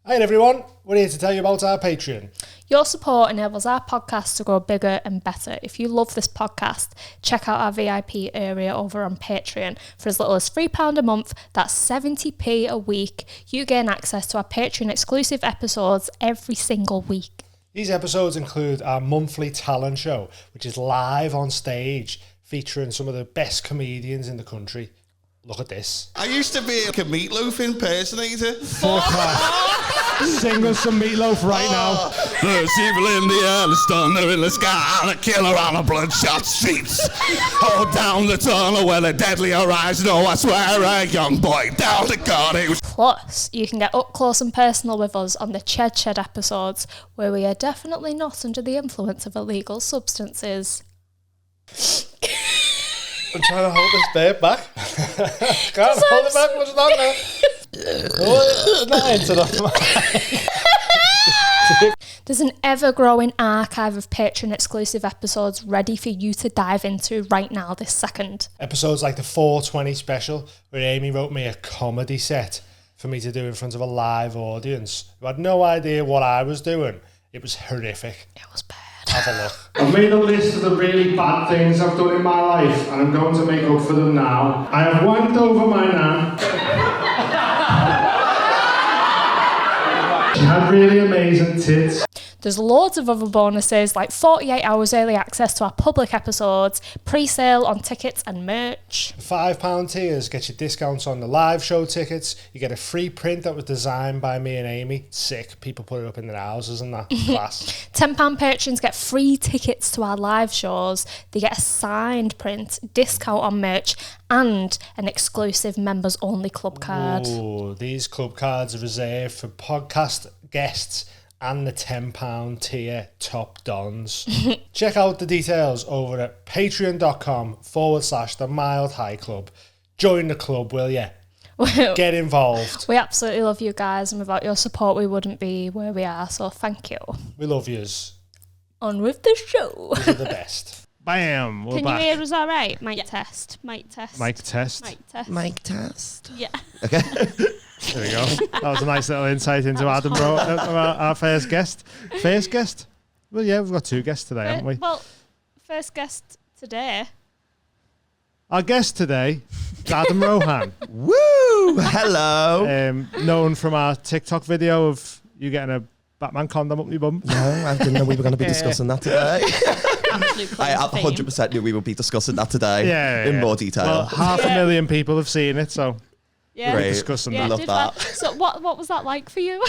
Hi everyone, we're here to tell you about our Patreon. Your support enables our podcast to grow bigger and better. If you love this podcast, check out our VIP area over on Patreon. For as little as £3 a month, that's 70p a week, you gain access to our Patreon exclusive episodes every single week. These episodes include our monthly talent show, which is live on stage, featuring some of the best comedians in the country. Look at this. I used to be like a Meatloaf impersonator. Sing us some Meatloaf right now. There's evil in the air, there's thunder in the sky, and a killer on a bloodshot streets. Hold down the tunnel where the deadly horizon. Oh, I swear, a young boy down to God. Plus, you can get up close and personal with us on the Shed episodes, where we are definitely not under the influence of illegal substances. I'm trying to hold this babe back. Can't hold it back much longer. Oh, not into the There's an ever-growing archive of Patreon exclusive episodes ready for you to dive into right now this second. Episodes like the 420 special, where Amy wrote me a comedy set for me to do in front of a live audience who had no idea what I was doing. It was horrific. It was bad. Have a look. I've made a list of the really bad things I've done in my life, and I'm going to make up for them now. I have wanked over my nan. She had really amazing tits. There's loads of other bonuses like 48 hours early access to our public episodes, pre-sale on tickets and merch. £5 tiers get you discounts on the live show tickets. You get a free print that was designed by me and Amy. Sick. People put it up in their houses and that. Class. £10 patrons get free tickets to our live shows. They get a signed print, discount on merch, and an exclusive members only club card. Ooh, these club cards are reserved for podcast guests and the £10 tier top dons. Check out the details over at patreon.com/the Mild High Club. Join the club, will ya? Get involved. We absolutely love you guys, and without your support we wouldn't be where we are, so thank you. We love yous. On with the show. You're the best. Bam, we're Can back. you hear us all right? Mic test. Mic test. Mic test. Mic test. Yeah. Okay. There we go. That was a nice little insight into Adam, our first guest. First guest? Well, yeah, we've got two guests today, haven't we? Well, first guest today. Our guest today is Adam Rohan. Woo! Hello. Known from our TikTok video of you getting a Batman condom up your bum. No, I didn't know we were going to be discussing that today. I 100% knew we would be discussing that today in more detail. Well, 500,000 people have seen it, so Yeah. we're discussing Yeah, that. Love did that. So what was that like for you?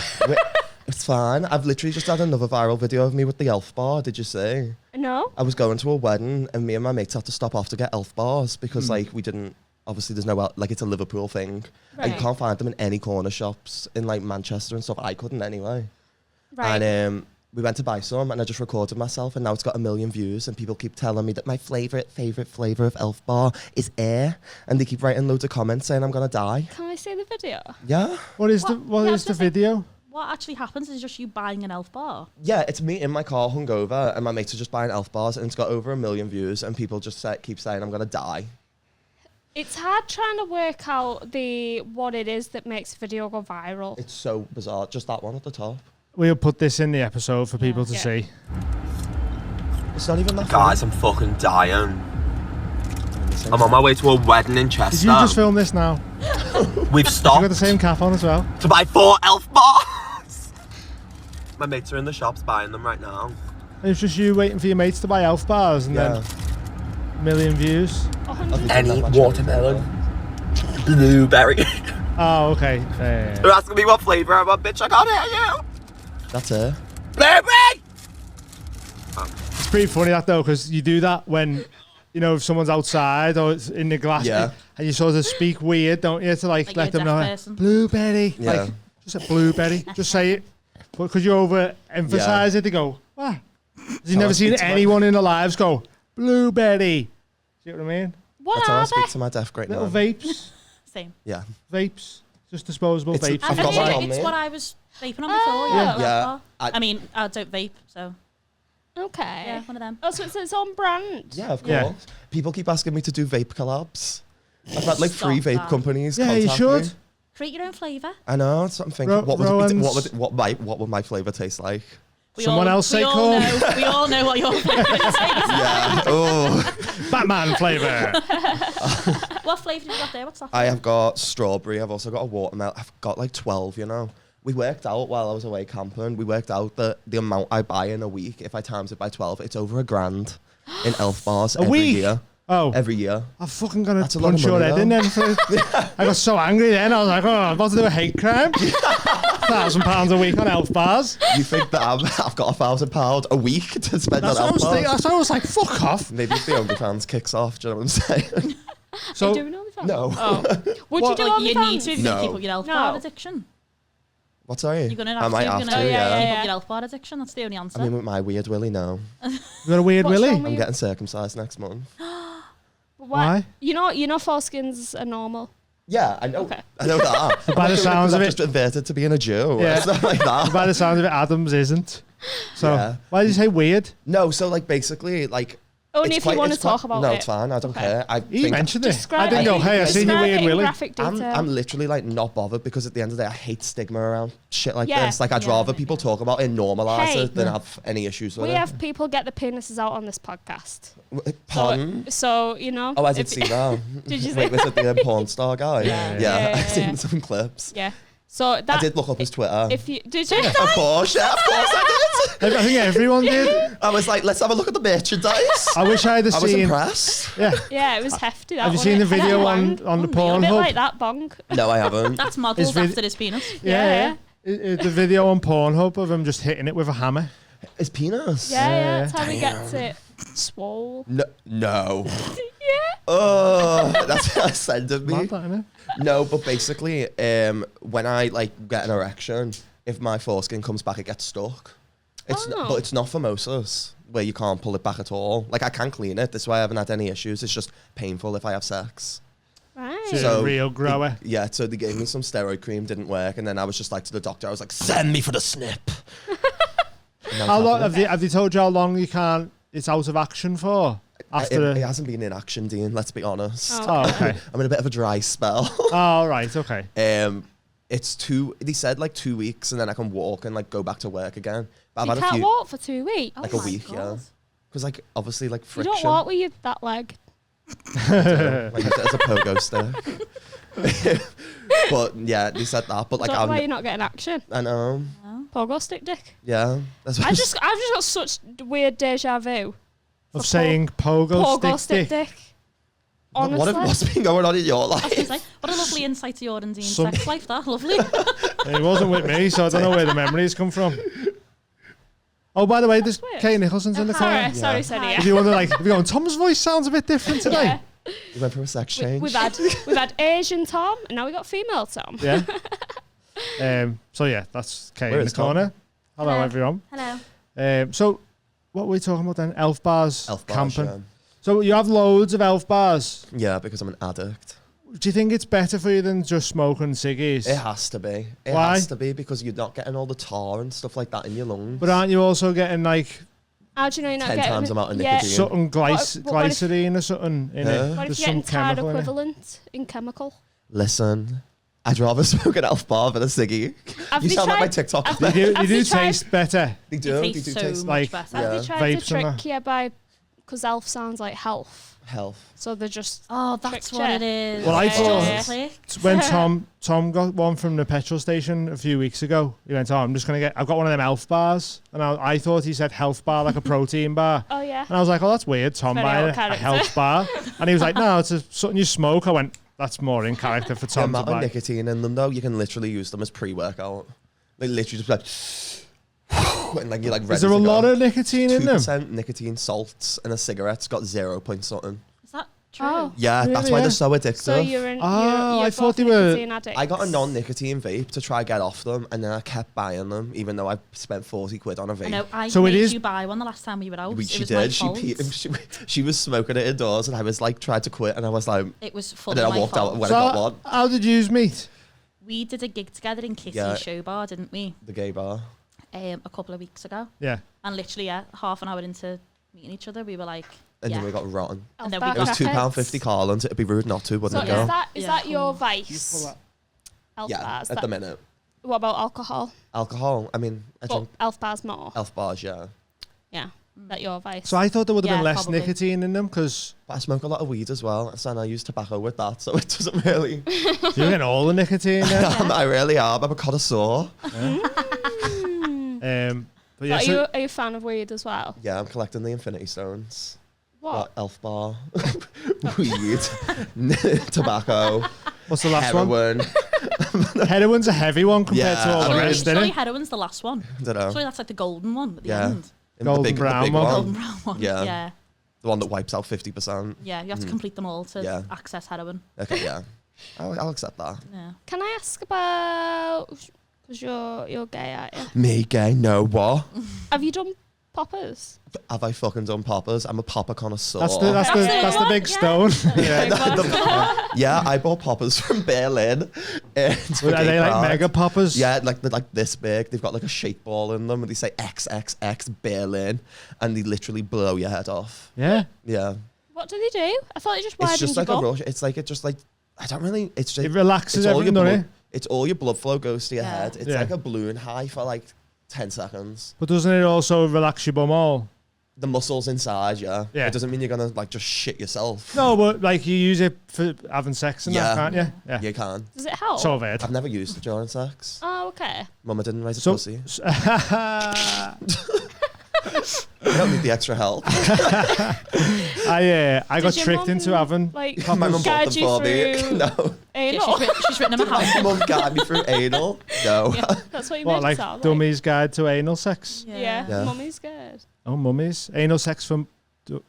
It's fine. I've literally just had another viral video of me with the elf bar. Did you see? No. I was going to a wedding and me and my mates had to stop off to get elf bars because like we didn't, obviously there's no, like it's a Liverpool thing. And you Right. can't find them in any corner shops in like Manchester and stuff. I couldn't anyway. Right. And we went to buy some and I just recorded myself and now it's got 1 million views and people keep telling me that my favourite flavour of elf bar is air and they keep writing loads of comments saying I'm going to die. Can I see the video? Yeah? What is What the video? What actually happens is just you buying an elf bar. Yeah, it's me in my car hungover and my mates are just buying elf bars and it's got over 1 million views and people just keep saying I'm going to die. It's hard trying to work out what it is that makes a video go viral. It's so bizarre. Just that one at the top. We'll put this in the episode for people to see. It's not even that Guys, I'm fucking dying. I'm on my way to a wedding in Chester. Did you just film this now? We've You stopped got the same cap on as well. to buy 4 elf bars. My mates are in the shops buying them right now. And it's just you waiting for your mates to buy elf bars and then 1 million views. 100. Any watermelon, blueberry. Oh, okay. They're asking me what flavour I want, bitch. I can't hear you. That's it. Blueberry. It's pretty funny that though, because you do that when, you know, if someone's outside or it's in the glass, and you sort of speak weird, don't you, to like let them know, blueberry, like just a blueberry, just say it, but because you overemphasize it, they go, what? Because you've never seen anyone in their lives go blueberry. See what I mean? What That's how I are speak to my deaf great Little now. vapes. Same. Yeah. Vapes. Just disposable vapes. I've got one on It's me. what I was vaping on before. Yeah. Yeah. I mean, I don't vape, so Okay. yeah, one of them. Oh, so it's its own brand. Yeah, of course. Yeah. People keep asking me to do vape collabs. I've had like Stop 3 vape that. companies Yeah, you contact should. me. Create your own flavour. I know. That's what I'm thinking. What would my flavour taste like? Someone else say corn. We all know what your flavour tastes like. Yeah. Oh. Batman flavour. What flavour have you got there? What's that? I have got strawberry. I've also got a watermelon. I've got like 12, you know. We worked out while I was away camping, we worked out that the amount I buy in a week, if I times it by 12, it's over £1,000 in elf bars every year. Oh. Every year. I'm fucking going to punch your head in then. I got so angry then. I was like, I'm about to do a hate crime. £1,000 a week on elf bars. You think that I've got £1,000 a week to spend on elf bars? That's what I was like, fuck off. Maybe if the OnlyFans kicks off, do you know what I'm saying? So, are you doing OnlyFans? No. Oh. Would you do OnlyFans? You need to if you keep up your elf bar addiction. What, sorry? You're going to have to keep up your elf bar addiction. That's the only answer. I mean, with my weird willy, no. You got a weird willy? I'm getting circumcised next month. Why? You know foreskins are normal. Yeah, I know. Okay. I know that. By the sounds of it, just inverted to being a Jew. Yeah. It's not like that. By the sounds of it, Adams isn't. So why did you say weird? No, so like basically like. Only if you want to talk about it. No, it's fine. I don't care. You mentioned it. I didn't go, hey, I seen your weird willy. I'm literally like not bothered because at the end of the day, I hate stigma around shit like this. Like I'd rather people talk about it and normalise it than have any issues with it. We have people get the penises out on this podcast. Pardon? So you know. Oh, I did see that. Did you see Wait, was it the porn star guy? Yeah. I've seen some clips. Yeah. So that I did look up his Twitter. If you did you? Of course I did. I think everyone did. I was like, let's have a look at the merchandise. I wish I had seen. I was impressed. Yeah. Yeah, it was hefty. Have you seen the video on the Pornhub? A bit like that bong. No, I haven't. That's modelled after his penis. Yeah. The video on Pornhub of him just hitting it with a hammer. His penis? Yeah. That's how he gets it swole. No. Yeah. Oh, that's what I said to me. Mad, that, innit? No, but basically, when I like get an erection, if my foreskin comes back, it gets stuck. But it's not phimosis, where you can't pull it back at all. Like I can clean it. This way I haven't had any issues. It's just painful if I have sex. Right. So real grower. So they gave me some steroid cream, didn't work, and then I was just like to the doctor, I was like, send me for the snip. How long have they told you how long you can't? It's out of action for. It hasn't been in action, Dean. Let's be honest. Oh, okay. I'm in a bit of a dry spell. Oh, right. Okay. It's they said like 2 weeks, and then I can walk and like go back to work again. But You can't walk for 2 weeks. Like a week, yeah. Because like obviously like friction. You don't walk with that leg. Like as a pogo stick. But yeah, they said that. But like, Don't know why you're not getting action. I know. Pogo stick dick. Yeah, that's what I've just got such weird deja vu of saying pogo stick dick. Honestly. What's been going on in your life? I was gonna say, what a lovely insight to your and Dean's sex life. That lovely. It wasn't with me, so I don't know where the memories come from. Oh, by the way, there's Kate Nicholson's in the corner. Sorry. If you wonder, like, if you're going, Tom's voice sounds a bit different today. Yeah. We went for a sex change. We've had Asian Tom, and now we got female Tom. Yeah. So yeah, that's Kate in the corner. Hello, everyone. Hello. So, what were we talking about then? Elf bars. Camping. Yeah. So you have loads of elf bars. Yeah, because I'm an addict. Do you think it's better for you than just smoking ciggies? It has to be. Why? Has to be because you're not getting all the tar and stuff like that in your lungs. But aren't you also getting like How do you know you're not 10 getting times the amount of nicotine? something glycerine or something in it? What There's if you're getting some tar chemical in it. equivalent in chemical? Listen, I'd rather smoke an elf bar than a ciggy. You sound like my TikTok. They do taste better. They do. They They do taste so taste much like better. Have they tried to Vapes and trick that. you by... Because elf sounds like health. health. So they're just... Oh, that's what it is. Well, I Yeah. thought when Tom got one from the petrol station a few weeks ago, he went, I'm just going to I've got one of them elf bars. And I thought he said health bar, like a protein bar. Oh, yeah. And I was like, oh, that's weird, Tom Very buying out of a character. health bar. And he was like, no, it's something you smoke. I went, that's more in character for The Tom to amount of buy. nicotine in them, though, you can literally use them as pre-workout. They literally just like... and like you're like ready Is there a lot of nicotine in them? 2% nicotine salts in a cigarette's got 0 point something. Is that true? Oh. Yeah, Really, that's why yeah. they're so addictive. So you're in... Oh, you're I thought both they were- nicotine addicts. I got a non-nicotine vape to try get off them, and then I kept buying them, even though I spent 40 quid on a vape. I know. I So it made is- you buy one the last time we were out. She it was my did. fault. She was smoking it indoors, and I was like, tried to quit, and I was like, It was full and then of I my walked fault. out when So I got one. how did you meet? We did a gig together in Kitty's Yeah. show bar, didn't we? The gay bar. A couple of weeks ago. Yeah. And literally, half an hour into meeting each other, we were like, And yeah. then we got rotten. And then Elf we It was bar got crackheads. £2.50 Carlins. It'd be rude not to, So wouldn't is it, girl? that your vice? Elf Yeah, bars. at the minute. What about alcohol? Alcohol, I mean, I drink Elf bars more. Elf bars, yeah. Yeah, that your vice. So I thought there would have been less probably. nicotine in them because But I smoke a lot of weed as well, and I use tobacco with that, so it doesn't really. you're getting all the nicotine in. I really am. I'm a connoisseur. But yeah, But so are you a fan of weed as well? Yeah, I'm collecting the Infinity Stones. What? Elf bar, weed, tobacco, what's the last one? heroin. Heroin's a heavy one compared Yeah, to all the I rest, Surely isn't it? heroin's the last one. Dunno. Surely that's like the golden one at the Yeah. end. Golden the brown big one. Golden brown one. Yeah. Yeah. The one that wipes out 50%. Yeah, you have to complete them all to Yeah. access heroin. Okay, yeah. I'll accept that. Yeah. Can I ask about? Because you're gay, aren't you? Me gay? No, what? Have you done poppers? Have I fucking done poppers? I'm a popper connoisseur. That's the big stone. Yeah, I bought poppers from Berlin. Are they like mega poppers? Yeah, they're like this big. They've got like a shake ball in them, and they say XXX Berlin, and they literally blow your head off. Yeah. Yeah. What do they do? I thought it just It's widened just your like a bum. rush. It's like I don't really. It's just It relaxes it's all your everything, doesn't blood. It's all your blood flow goes to your Yeah. head. It's Yeah. like a balloon high for like 10 seconds. But doesn't it also relax your bum all? The muscles inside, yeah. Yeah. It doesn't mean you're gonna like just shit yourself. No, but like you use it for having sex and Yeah. that, can't you? Yeah. You can. Does it help? So weird. I've never used it during sex. Oh, okay. Mama didn't raise a So, pussy. I don't need the extra help. I got Did your tricked into mum, having like, My mum bought guide them you for me. through No. anal? She's written him a My house. mum guided me through anal. No. That's what you what, made it like sound Dummy's Guide to Anal Sex? Yeah, Yeah. mummy's good. Oh, mummies. Anal sex from.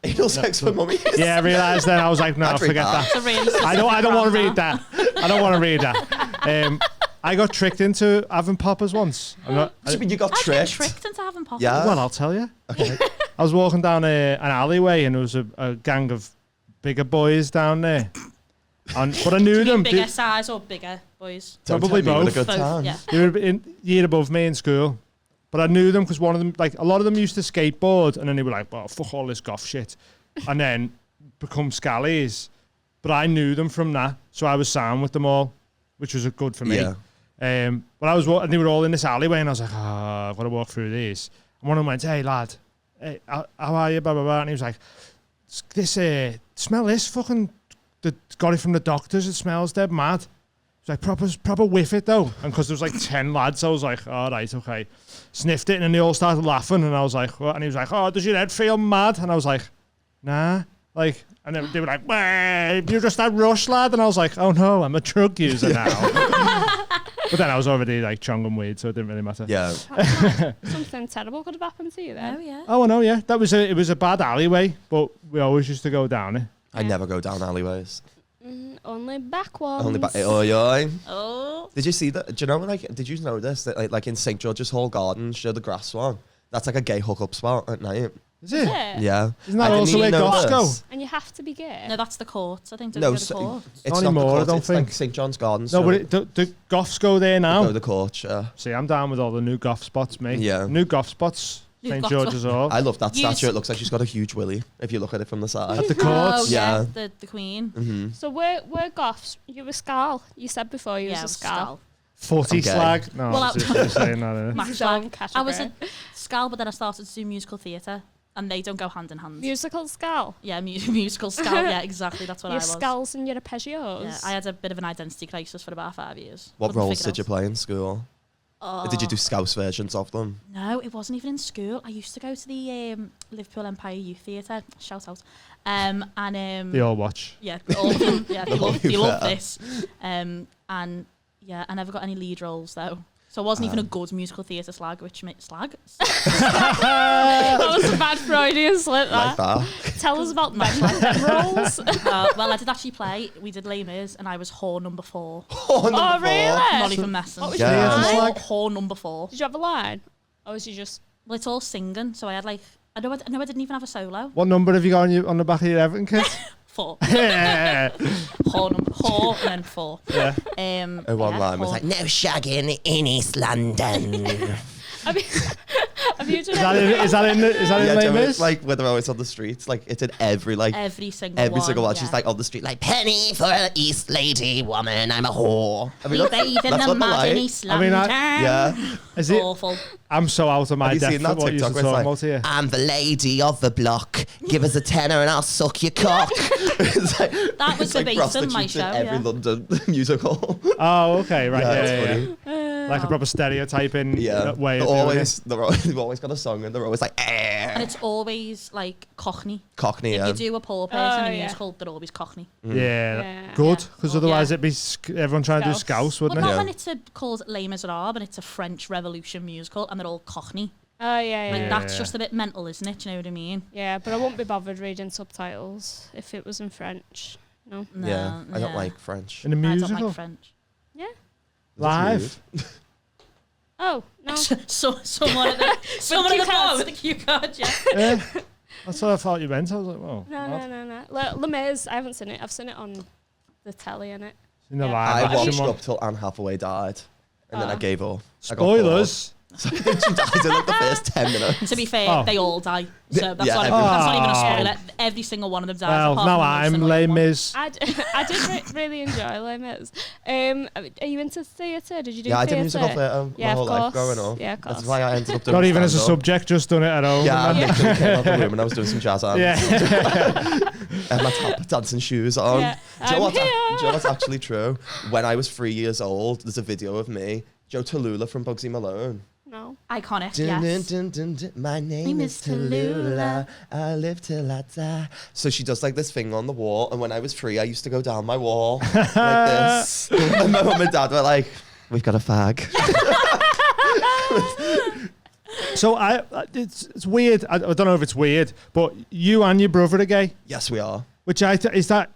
Anal sex for mummy. Yeah, I realised then. I was like, no, I'd read forget that. that. It's a really I don't specific want to brand read that. I don't want to read that. I got tricked into having poppers once. I'm not, What do you mean you got I've been tricked? tricked into having poppers. Yeah. well, I'll tell you. Okay. I was walking down an alleyway and there was a gang of bigger boys down there. But I knew them. Bigger size or bigger boys? Don't Probably tell me you had a both. good time. Yeah. They were in year above me in school. But I knew them because one of them, like a lot of them used to skateboard and then they were like, well, fuck all this goth shit. And then become scallies. But I knew them from that. So I was sound with them all, which was good for me. Yeah. But I was and they were all in this alleyway and I was like, I've got to walk through these. And one of them went, hey lad, hey, how are you? Blah, blah, blah. And he was like, smell this fucking, got it from the doctors. It smells dead mad. It's like proper whiff it though. And because there was like 10 lads, I was like, all right, okay. Sniffed it and then they all started laughing and I was like, what? And he was like, oh, does your head feel mad? And I was like, nah. Like, and then they were like, well, you're just that rush lad. And I was like, oh no, I'm a drug user now. But then I was already like chonging weed, so it didn't really matter. Yeah. Something terrible could have happened to you then. Oh, yeah. Oh, I know, yeah. It was a bad alleyway, but we always used to go down it. I never go down alleyways. Only back ones. Only back. Oh, yeah. Oh. Did you see that? Do you know, did you notice that, like in St. George's Hall Gardens, the grass one? That's like a gay hookup spot at night. Is it? Yeah. Yeah. Isn't that I didn't also where even know goths go? this. And you have to be gay. No, that's the courts. I think No, the courts. it's Not not anymore, the I court. don't It's think. like St. John's Gardens. No, so but the goths go there now. go to the court, yeah. See, I'm down with all the new goth spots, mate. Yeah. New goth spots. New St. goth George's Hall. I love that You statue. s- It looks like she's got a huge willy if you look at it from the side. At the Oh, courts. yeah. Yeah. The queen. Mm-hmm. So we're goths. You were Scal. You said before you Yeah, was a Scal. Footy Okay. slag. No, Well, I was just saying that. Max His own Flag. I was a category. Scal, but then I started to do musical theatre, and they don't go hand in hand. Musical Scal. Yeah, musical Scal. Yeah, exactly. That's what Your I was. Scals and your arpeggios. Yeah, I had a bit of an identity crisis for about 5 years. What Couldn't roles figure did you it play in school? out. Did you do Scouse versions of them? No, it wasn't even in school. I used to go to the Liverpool Empire Youth Theatre. Shout out. And They all watch. yeah, all of them. Yeah, they love Theatre. this. And yeah, I never got any lead roles though. So I wasn't even a good musical theatre slag, which made slag. That was a bad Freudian slip. Like That. that? Tell us about them roles. Well, I did actually play. We did Les Mis, and I was whore number 4. Oh, really? Not even messing. What was Yeah. your Theatre line? slag? Whore number 4. Did you have a line? Or was you just... Well, it's all singing, so I had like I know I didn't even have a solo. What number have you got on the back of your Everton kit? 4. Yeah. Whore and then 4. Yeah. Oh, one line was whore. like, no shagging in East London. Have you you done Is that in Les Joe, Mis? it's like when they're always on the streets, like it's in every single one. She's like on the street, like penny for an East lady woman. I'm a whore. I mean, that's what they're like. Yeah. Is it awful? I'm so out of my depth for what you're talking about here. I'm the lady of the block. Give us a tenner and I'll suck your cock. That was the base of my show. Every London musical. Oh, okay, right. Yeah, like a proper stereotyping way of they've always got a song and they're always like, and it's always like Cockney. Cockney, If you do a poor person in a musical, they're always Cockney. Good, because otherwise it'd be everyone trying to do Scouse, wouldn't well, it? not when it's called Les Miserables and it's a French Revolution musical and they're all Cockney. Oh, yeah. Like, that's just a bit mental, isn't it? Do you know what I mean? Yeah, but I won't be bothered reading subtitles if it was in French. No. I don't like French. In a musical? I don't like French. Yeah. Live? Oh, no. Someone at the bar with a cue card, yeah. That's what I thought you meant. I was like, whoa. No. Les Mis, I haven't seen it. I've seen it on the telly, innit? In the live I watched up till Anne Hathaway died, and then I gave up. Spoilers. So she died in like the first 10 minutes. To be fair, they all die. So that's not even a spoiler. Every single one of them dies. Well, now I'm Les Mis. I did really enjoy Les Mis. Are you into theatre? Did you do theatre? Yeah, I did musical theatre my whole life growing up. Yeah, of course. That's why I ended up doing Not even as a subject, just done it at home. Yeah, I literally came out the room and I was doing some jazz hands. Yeah. I had my tap dancing shoes on. Yeah, do you know what's actually true? When I was 3 years old, there's a video of me, Joe Tallulah from Bugsy Malone. No. Iconic, yes. My name is Tallulah. I live till I die. So she does like this thing on the wall, and when I was 3, I used to go down my wall like this. And my mum and dad were like, "We've got a fag." So it's weird. I don't know if it's weird, but you and your brother are gay. Yes, we are. Which is that.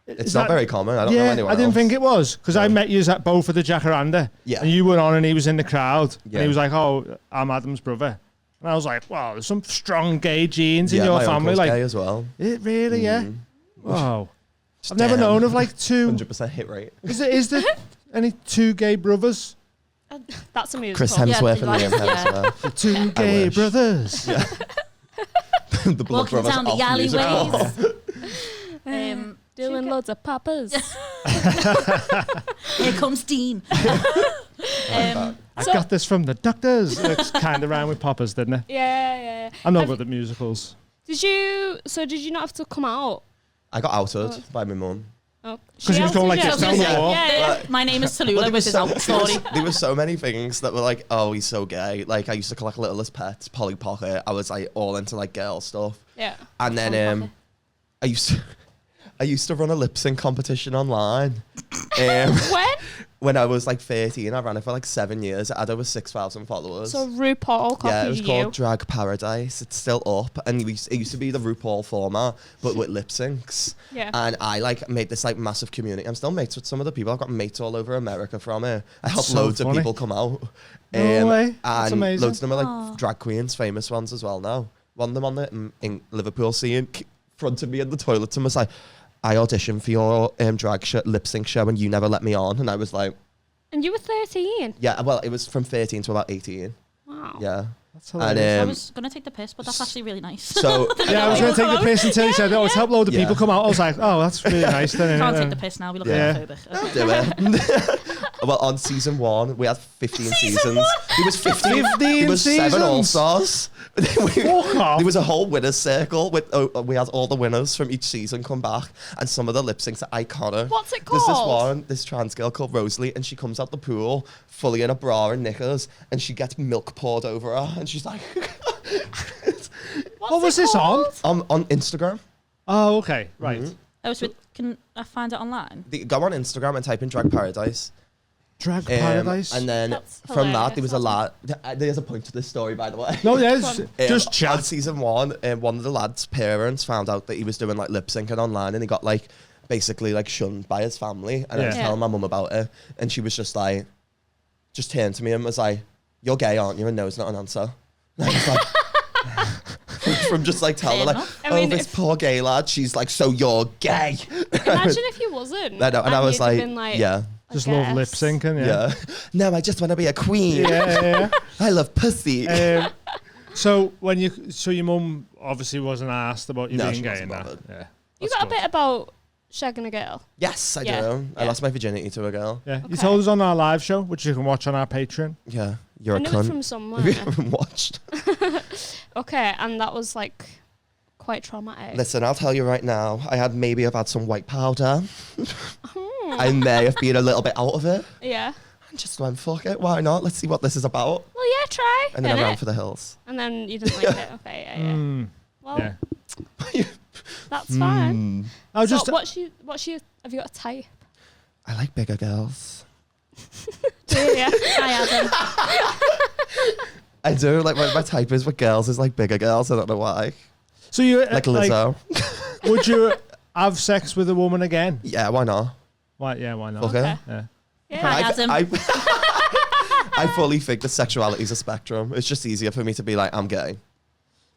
It's not very common. I don't know anyone I didn't else. think it was because I met you at both of the Jacaranda. Yeah. And you were on and he was in the crowd. Yeah. And he was like, "Oh, I'm Adam's brother." And I was like, "Wow, there's some strong gay genes in your my family." uncle's Like, gay as well. It really, yeah. Wow. Just I've never known of like 100% hit rate. Is there any 2 gay brothers? That's a musical. Chris Hemsworth and Liam Hemsworth. The 2 gay brothers. Yeah. The Blood Walking Brothers down the off alleyways. Doing loads of poppers. Here comes Dean. I got this from the doctors. It's kind of rhyme with poppers, didn't it? Yeah. I'm not good at musicals. Did you not have to come out? I got outed by my mum. Oh, because he was going like this down the wall. Yeah. My name is Tallulah with his out story. There were so many things that were like, oh, he's so gay. Like I used to collect Littlest Pets, Polly Pocket. I was like all into like girl stuff. Yeah. And then I used to run a lip sync competition online. When I was like 13, I ran it for like 7 years. I had over 6,000 followers. So RuPaul copied you. Yeah, it was called Drag Paradise. It's still up, and it used to be the RuPaul format, but with lip syncs. Yeah. And I like made this like massive community. I'm still mates with some of the people. I've got mates all over America from it. I helped loads of people come out. No way. That's and amazing. loads of them are like drag queens, famous ones as well now. One of them on the in Liverpool scene fronted me in the toilet and was like, "I auditioned for your lip sync show and you never let me on." And I was like, and you were 13? yeah, well, it was from 13 to about 18. Wow. Yeah. That's hilarious. And, I was going to take the piss, but that's actually really nice. So yeah, I was going to take the piss until he said, "Oh, it's helped load of people come out." I was like, "Oh, that's really nice." Then Can't take the piss now. We look homophobic. Okay. Do it. Well, on season 1, we had 15 seasons. It was 15. 15 It was 7 seasons? All-Stars. Fuck off. There was a whole winner's circle. We had all the winners from each season come back, and some of the lip syncs are iconic. What's it There's called? this trans girl called Rosalie, and she comes out the pool fully in a bra and knickers, and she gets milk poured over her, and she's like... What was this on? On Instagram. Oh, okay. Right. Mm-hmm. Oh, so can I find it online? Go on Instagram and type in Drag Paradise. Drag Paradise. And then That's from that, hilarious. there was a lad. There's a point to this story, by the way. No, yes. Just On chat. season 1, one of the lads' parents found out that he was doing like lip syncing online, and he got like basically like shunned by his family. And I was Yeah. telling my mum about it, and she was just like, just turned to me and was like, "You're gay, aren't you?" And no's not an answer. And I was like. From just like telling her, like, enough. I mean, this poor gay lad, she's like, "So you're gay." Imagine if you wasn't. I know, and I was you'd have like, been like, yeah. I Just love lip guess. syncing. Yeah. No, I just want to be a queen. Yeah. I love pussy. So your mum obviously wasn't asked about you No, being she gay wasn't and that. bothered. Yeah. You got a bit about shagging a girl. Yes, I Yeah. do. I Yeah. lost my virginity to a girl. Yeah. You Okay. told us on our live show, which you can watch on our Patreon. Yeah, you're I a knew it cunt. from somewhere. Have you ever watched? Okay, and that was like quite traumatic. Listen, I'll tell you right now. Maybe I've had some white powder. I may have been a little bit out of it. Yeah. And just went, fuck it, why not? Let's see what this is about. Well, yeah, try. And then I ran innit? for the hills. And then you didn't like it. Okay, yeah. Well, Yeah. that's fine. I was So just. what's your? Have you got a type? I like bigger girls. Do you? Hi, Adam. I do. Like, my type is with girls is like bigger girls. I don't know why. So you Like Lizzo. would you have sex with a woman again? Yeah, why not? Why? Yeah, why not? Okay. Okay. Yeah. Yeah. Hi, Adam. I fully think the sexuality is a spectrum. It's just easier for me to be like, I'm gay.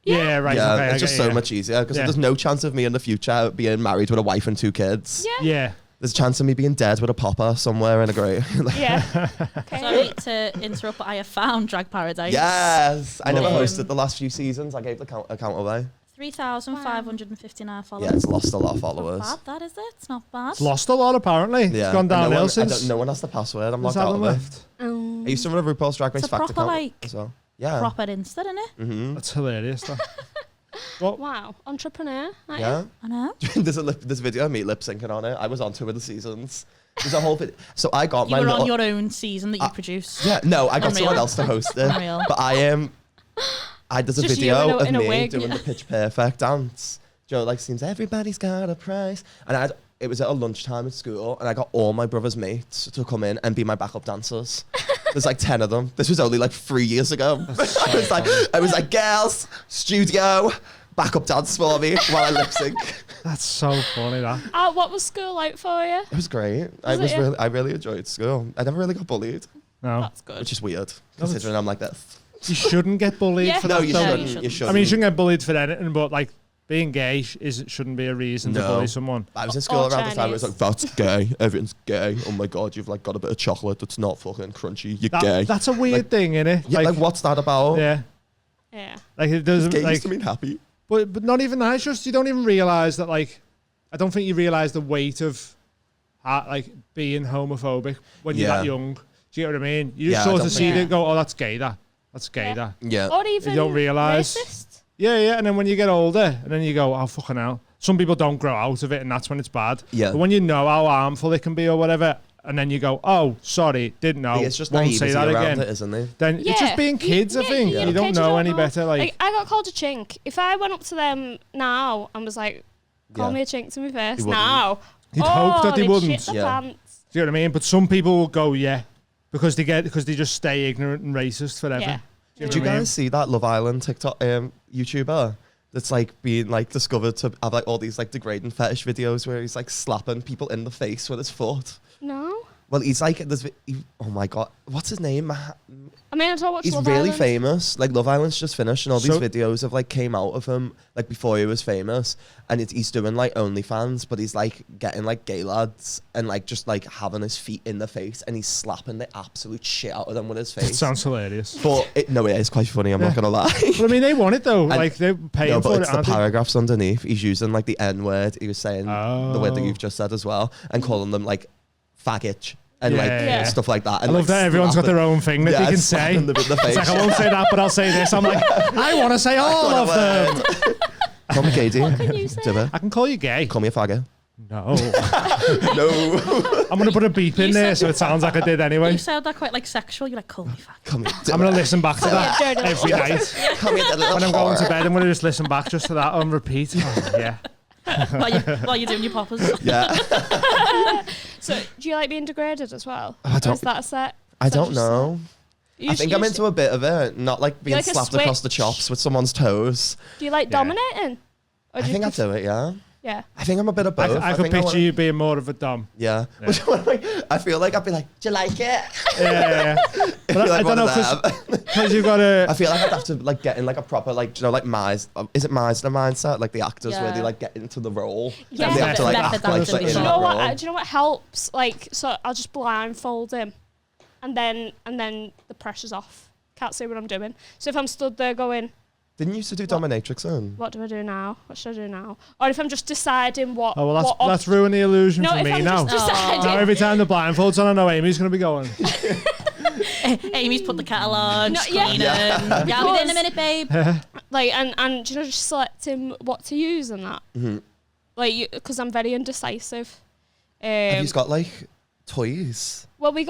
Yeah, right. Yeah, okay, I it's just get so you. much easier because Yeah. there's no chance of me in the future being married with a wife and 2 kids. Yeah. Yeah. There's a chance of me being dead with a popper somewhere in a grave. Yeah. Okay. Sorry to interrupt, but I have found Drag Paradise. Yes, I never Um, hosted the last few seasons. I gave the account away. 3,559 followers. Yeah, it's lost a lot of Not followers. bad, that is it. It's not bad. It's lost a lot apparently. Yeah, It's gone and no downhill one, since. no one has the password. I'm Since locked out Adam of it. left. I used to run a RuPaul's Drag Race It's a fact proper, account like, as well. Yeah. Proper Insta, isn't it? Mm-hmm. That's hilarious. Though. What? Wow, entrepreneur. Aren't Yeah. you? I know. There's video of me lip syncing on it. I was on 2 of the seasons. There's a whole video. So I got You my were little, on your own season that you produced. Yeah, no, I got Unreal. someone else to host it. Unreal. But there's a Just you video in of a me wig, doing yeah. the Pitch Perfect dance. Joe like seems everybody's got a prize, and it was at a lunchtime at school, and I got all my brother's mates to come in and be my backup dancers. There's like 10 of them. This was only like 3 years ago. I was like, girls, studio, backup dance for me while I lip sync. That's so funny. That. What was school like for you? It was great. Yeah? I really enjoyed school. I never really got bullied, No. That's good. which is weird considering I'm like this. You shouldn't get bullied Yeah. for No, that. you though. shouldn't. You shouldn't. I mean, you shouldn't get bullied for anything, but like being gay shouldn't be a reason to No. bully someone. I was in school Or around the time it was Chinese. like, that's gay. Everything's gay. Oh my God, you've like got a bit of chocolate that's not fucking crunchy. You're gay. That's a weird thing, innit? Yeah, like, what's that about? Yeah. Yeah. Like it doesn't Gay like. used to mean happy. But not even that. It's just you don't even realize that. Like, I don't think you realize the weight of, like being homophobic when you're Yeah. that young. Do you get what I mean? You just Yeah, I sort don't of see think- it, go, oh, that's gay. That's gay. Yeah. That. Yeah. Or even don't realise. racist. Yeah. And then when you get older, and then you go, oh fucking hell. Some people don't grow out of it, and that's when it's bad. Yeah. But when you know how harmful it can be or whatever, and then you go, oh, sorry, didn't know. It's just won't naivety say that around again. it, isn't it? Then it's just being kids, I think. you're You a don't kid, know any better. Like, I got called a chink. If I went up to them now and was like, call Yeah. me a chink to my face You wouldn't. now. You'd hope that they they'd wouldn't. Shit their Yeah. pants. do you know what I mean? But some people will go, yeah, because they just stay ignorant and racist forever. Yeah. Do Did you know what I mean? guys see that Love Island TikTok YouTuber that's like being like discovered to have like all these like degrading fetish videos where he's like slapping people in the face with his foot? No. Well, he's like oh my God, what's his name? I mean, I don't watch He's Love really Island. famous. Like Love Island's just finished, and all these So- videos have like came out of him like before he was famous. And he's doing like OnlyFans, but he's like getting like gay lads and like just like having his feet in the face, and he's slapping the absolute shit out of them with his It face. sounds hilarious. But it is quite funny. I'm not gonna lie. But I mean, they want it though. And- Like they're paying No, for but it. it's the aren't they? paragraphs underneath. He's using like the N word. He was saying the word that Oh. you've just said as well, and calling them like faggot and Yeah, like yeah. stuff like that. I And love like, that everyone's got slapping- their own thing that they can say. slapping them in the face. It's like, I won't say that, but I'll say this. I'm like, I want to say all of them. Call me Katie. What can you say? Do it. I can call you gay. Call me a faggot. No. No. I'm going to put a beep in You there said- so it sounds like I did anyway. You sound that quite like sexual. You're like, call me fuck. Call me. I'm going to listen back to that Yeah, dirty every little- night. Call me a little When I'm going to whore. bed, I'm going to just listen back just to that on repeat. Oh, yeah. while you're doing your poppers. Yeah. So, do you like being degraded as well? I don't- Or is that a set? I don't know. I think I'm into a bit of it. Not like being like a slapped across the switch? chops with someone's toes. Do you like Yeah. dominating? Or I do you think I prefer- do it, yeah. Yeah. I think I'm a bit of both. I could think I picture wanna- you being more of a dom. Yeah. Yeah. Which one, like, I feel like I'd be like, do you like it? Yeah. But I feel I like don't know, one of because you've got I to... feel like I'd have to like get in like a proper like, do you know, like is it Meisner mindset? Like the actors where they Yeah. like get into the role. Yeah. And they have to like Method act like acting. they're Do in Do you that know what? role. Do you know what helps? Like, so I'll just blindfold him, and then the pressure's off. Can't see what I'm doing. So if I'm stood there going, Didn't you used to do dominatrix? What do I do now? What should I do now? Or if I'm just deciding what... Oh, well, that's ruined the illusion for if me I'm now. Just deciding... Now every time the blindfold's on, I know Amy's going to be going. Amy's put the kettle on, No, cleaning. yeah. Yeah, I'll be there in a minute, babe. Like, and you know, just selecting what to use and that. Mm-hmm. Like, because I'm very indecisive. Have you got, like, toys? Well, we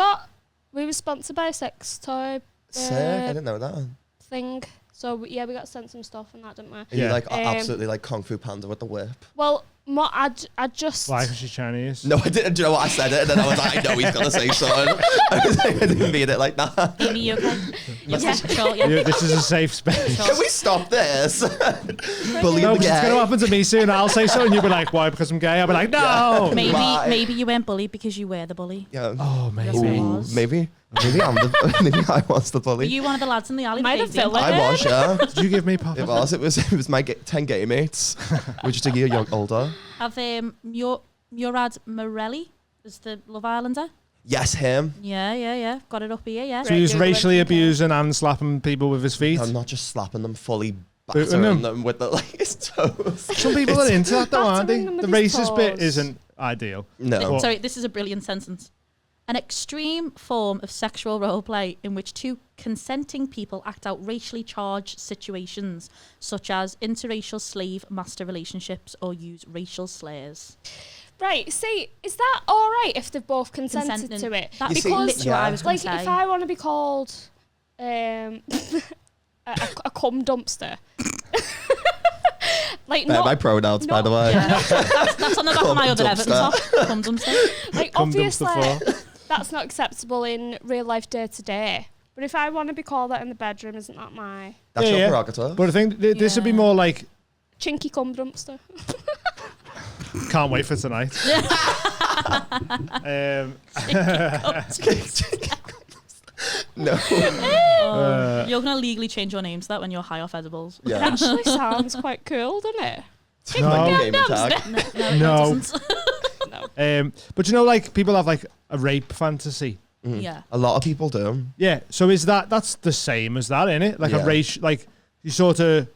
were sponsored by a sex toy Sick, I didn't know that. thing. So, yeah, we got sent some stuff and that, didn't we? Are you, like, absolutely, like, Kung Fu Panda with the whip? Well, I just... Why? Because she's Chinese? No, I didn't. Do you know what? I said it, and then I was like, I know he's going to say something. I didn't mean it like that. Amy, you okay? Yeah. Sure, yeah. This is a safe space. Can we stop this? Bully No, the because it's going to gay. happen to me soon. I'll say so, and you'll be like, why? Because I'm gay? I'll be like, no! Why? Maybe you weren't bullied because you were the bully. Yeah. Oh, maybe. Yes, it Ooh, was. maybe maybe I was the Were bully. you one of the lads in the alley? Am I the Daisy? villain? I was, yeah. Did you give me pop? It was my 10 gay mates, which is a year older. Have Murad Morelli is the Love Islander? Yes, him. Yeah. Got it up here, yeah. So he was racially abusing and slapping people with his feet? I'm not just slapping them, fully Booting battering them with his toes. Some people are into that though, aren't they? Battering The them with his racist bit toes. isn't ideal. No. Sorry, this is a brilliant sentence. An extreme form of sexual role play in which two consenting people act out racially charged situations, such as interracial slave-master relationships or use racial slurs. Right, see, is that all right if they've both consented Consenting. to it? That's You see, literally what I was going Like, to say. if I want to be called a cum dumpster... Like They're not, my pronouns, by the way. Yeah. that's on the back of my other Everton top. Cum dumpster. like Cum obviously, dumpster that's not acceptable in real life day to day. But if I want to be called that in the bedroom, isn't that my That's your Yeah. prerogative. But I think this would be Yeah. more like, chinky cum dumpster? can't wait for tonight. No. You're going to legally change your name to that when you're high off edibles. It Yeah. actually sounds quite cool, doesn't it? It's my No. name and tag. No. It doesn't. But you know, like people have like a rape fantasy. Yeah. A lot of people do. Yeah. So that's the same as that, isn't it? Like Yeah. a race, like you sort of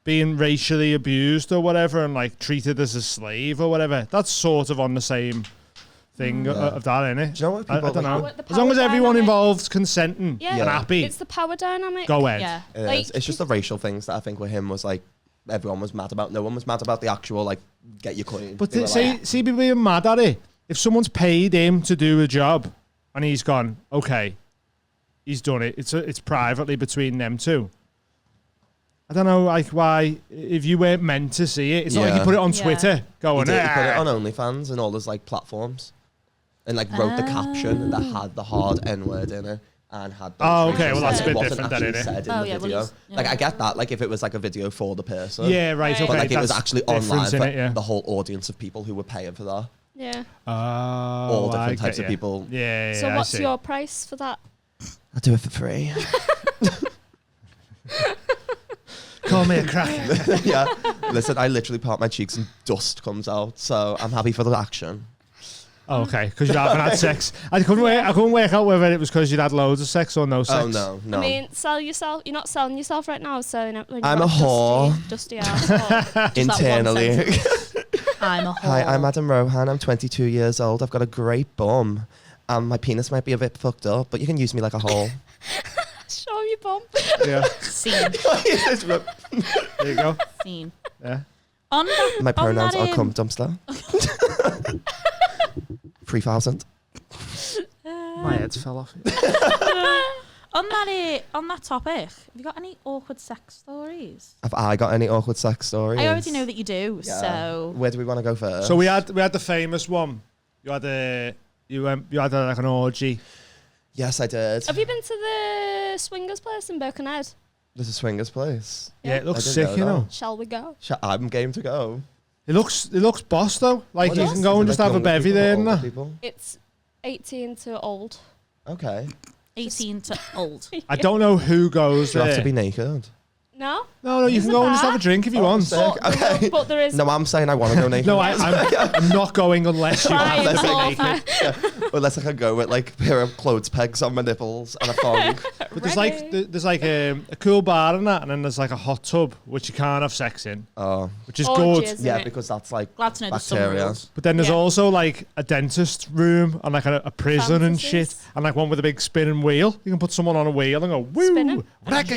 being racially abused or whatever, and like treated as a slave or whatever. That's sort of on the same thing of that, isn't it? Do you know what I people don't know. The As long as power everyone dynamic. involved consenting Yeah. and happy, It's the power dynamic. go ahead. Yeah. It is. Like- It's just the racial things that I think with him was like everyone was mad about. No one was mad about the actual like get your coin. But They were like, see people being mad at it. If someone's paid him to do a job and he's gone, okay, he's done it. It's privately between them two. I don't know, like why if you weren't meant to see it, it's not like you Yeah. put it on Yeah. Twitter he going, did, he put it "Ah." on OnlyFans and all those like platforms, and like wrote the caption that had the hard N word in it. And had those Oh, okay, racial well, that's a slurs. bit It wasn't different then, actually innit? said in Oh, the yeah, well, video. he's- yeah. Like I get that, like if it was like a video for the person. Yeah, right, Right. okay. But like it was that's actually difference online in for it, yeah. the whole audience of people who were paying for that. Yeah. Oh, All different I types get of ya. people. Yeah, yeah, So I what's see. your price for that? I do it for free. Call me a cracker. Yeah. Listen, I literally part my cheeks and dust comes out, so I'm happy for the action. Oh, okay, because you haven't had sex. I couldn't work out whether it was because you'd had loads of sex or no sex. Oh no. I mean, sell yourself. You're not selling yourself right now. Selling it. When I'm you've a got whore. Dusty asshole. Internally. I'm a whore. Hi, I'm Adam Rohan. I'm 22 years old. I've got a great bum. My penis might be a bit fucked up, but you can use me like a hole. Show your bum. Yeah, Scene. there you go. Scene. Yeah. On that, My pronouns on are that, cum dumpster. 3,000. My head fell off. on that topic, have you got any awkward sex stories? Have I got any awkward sex stories? I already know that you do, Yeah. so Where do we want to go first? So we had the famous one. You had like an orgy. Yes, I did. Have you been to the swingers place in Birkenhead? There's a swingers place. Yeah, it looks I sick, didn't you know know. that. Shall we go? I'm game to go. It looks boss though. Like What you is can it? go and Is just it have a younger bevy people there or and older that. people? It's 18 to old. Okay. 18 to old. I don't know who goes Do you there. have to be naked? No? No, No, you can go and just have a drink if you want. Sick. Okay. But there is. No, I'm saying I want to go naked. No, I'm not going unless you Try have to and go naked. Unless I can go with like a pair of clothes pegs on my nipples and a thong. But there's like a cool bar in that, and then there's like a hot tub which you can't have sex in, which is Orgies, good. isn't Yeah, it? because that's like Glad to know there's some bacteria. rules. But then there's Yeah. also like a dentist room and like a prison and shit, Fantasies. and like one with a big spinning wheel. You can put someone on a wheel and go woo. Spinning? Like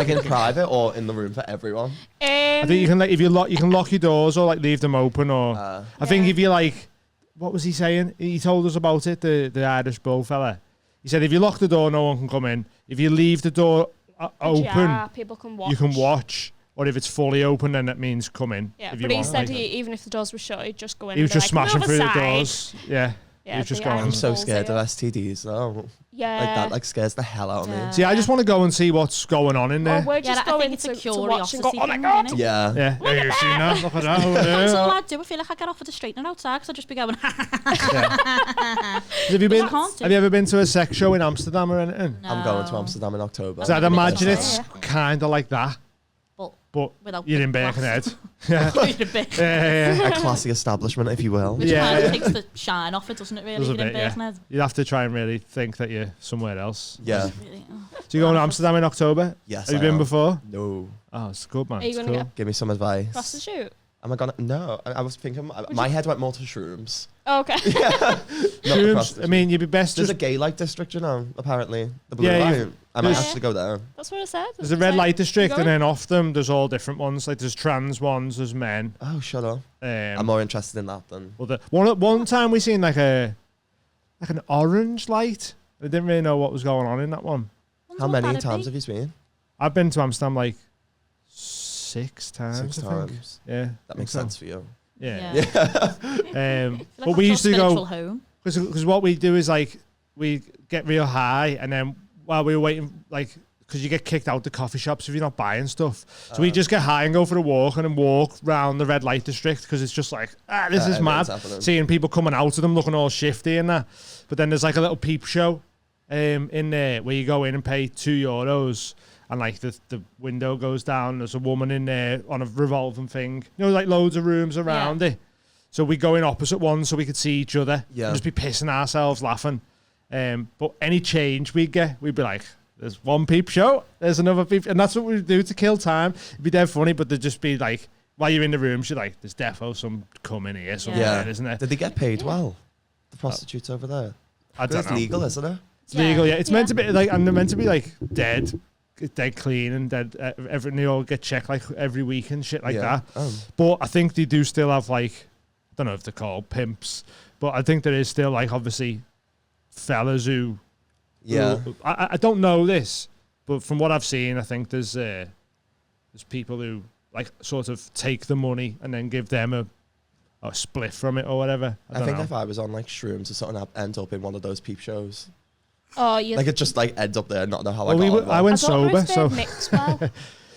in private or in the room for everyone. I think you can like if you can lock your doors or like leave them open or I think if you like, what was he saying? He told us about it. The Irish bull fella. He said if you lock the door, no one can come in. If you leave the door open, Yeah, people can watch. you can watch. Or if it's fully open, then that means come in. Yeah, if you but he want, said like. even if the doors were shut, he'd just go in. He was and be just like, smashing "Move through the aside." doors. Yeah. Yeah, He was just the going. I'm Irish so bulls scared here. of STDs though. Yeah. Like that like scares the hell out of me. See, I just want to go and see what's going on in Or there. we're just I think going it's a to watch and go, curiosity oh my thing, god. innit? Yeah. Yeah. Have you seen that? Look at that. That's all Yeah. I do. I feel like I get off at the straightener outside because I just be going. Have you been? I can't do. Have you ever been to a sex show in Amsterdam or anything? No. I'm going to Amsterdam in October. So I'd imagine it's Yeah. kind of like that, but without you're the in class. Birkenhead. Yeah. A classy establishment, if you will. Which Yeah. kind of takes the shine off it, doesn't it? Really, Does a if you're in bit, yeah. Birkenhead. You'd have to try and really think that you're somewhere else. Yeah. Really, So you're going to Amsterdam in October? Yes. Have you I been am. before? No. Oh, it's good, man. Are you It's gonna cool. get Give me some advice. prostitute? Am I gonna? No. I was thinking. My head went more to shrooms. Oh, okay. Not the Shrooms, prostitute. I mean, you'd be best There's just. a gay light district, you know. Apparently, the blue Yeah, light. I might there's- actually go there. That's what I said. There's a That's red what I light said. district, You and going? then off them, there's all different ones. Like there's trans ones, there's men. Oh, shut up. I'm more interested in that than. Well, one time we seen like an orange light. I didn't really know what was going on in that one. How many times have you been? I've been to Amsterdam like 6 times. 6 I think. times. Yeah, That makes so. sense for you. Yeah. Like But we used to spiritual go home. because what we do is like we get real high, and then while we were waiting, like because you get kicked out the coffee shops if you're not buying stuff, so we just get high and go for a walk and then walk round the red light district because it's just like this is mad. everything's happening. Seeing people coming out of them looking all shifty and that. But then there's like a little peep show in there where you go in and pay €2 and like the window goes down. There's a woman in there on a revolving thing. You know, like loads of rooms around it. So we go in opposite ones so we could see each other. Yeah. And just be pissing ourselves laughing. But any change we get, we'd be like, there's one peep show, there's another peep. And that's what we do to kill time. It'd be dead funny, but there'd just be like, while you're in the rooms, you're like, there's defo some cum in here somewhere, Yeah. isn't there? Did they get paid well? The prostitutes over there. I don't It's know. legal, isn't it? It's legal, yeah. It's meant to be like, and they're meant to be like dead clean and dead. Everything, they all get checked like every week and shit like Yeah. that. But I think they do still have like, I don't know if they're called pimps, but I think there is still like obviously fellas who. Yeah. I don't know this, but from what I've seen, I think there's people who like sort of take the money and then give them a split from it or whatever. I I think don't if know. I was on like shrooms or something, I'd end up in one of those peep shows. Oh, you. Like it just like ends up there, not know how Well, I got on I one. went I don't know sober, if they so mix well.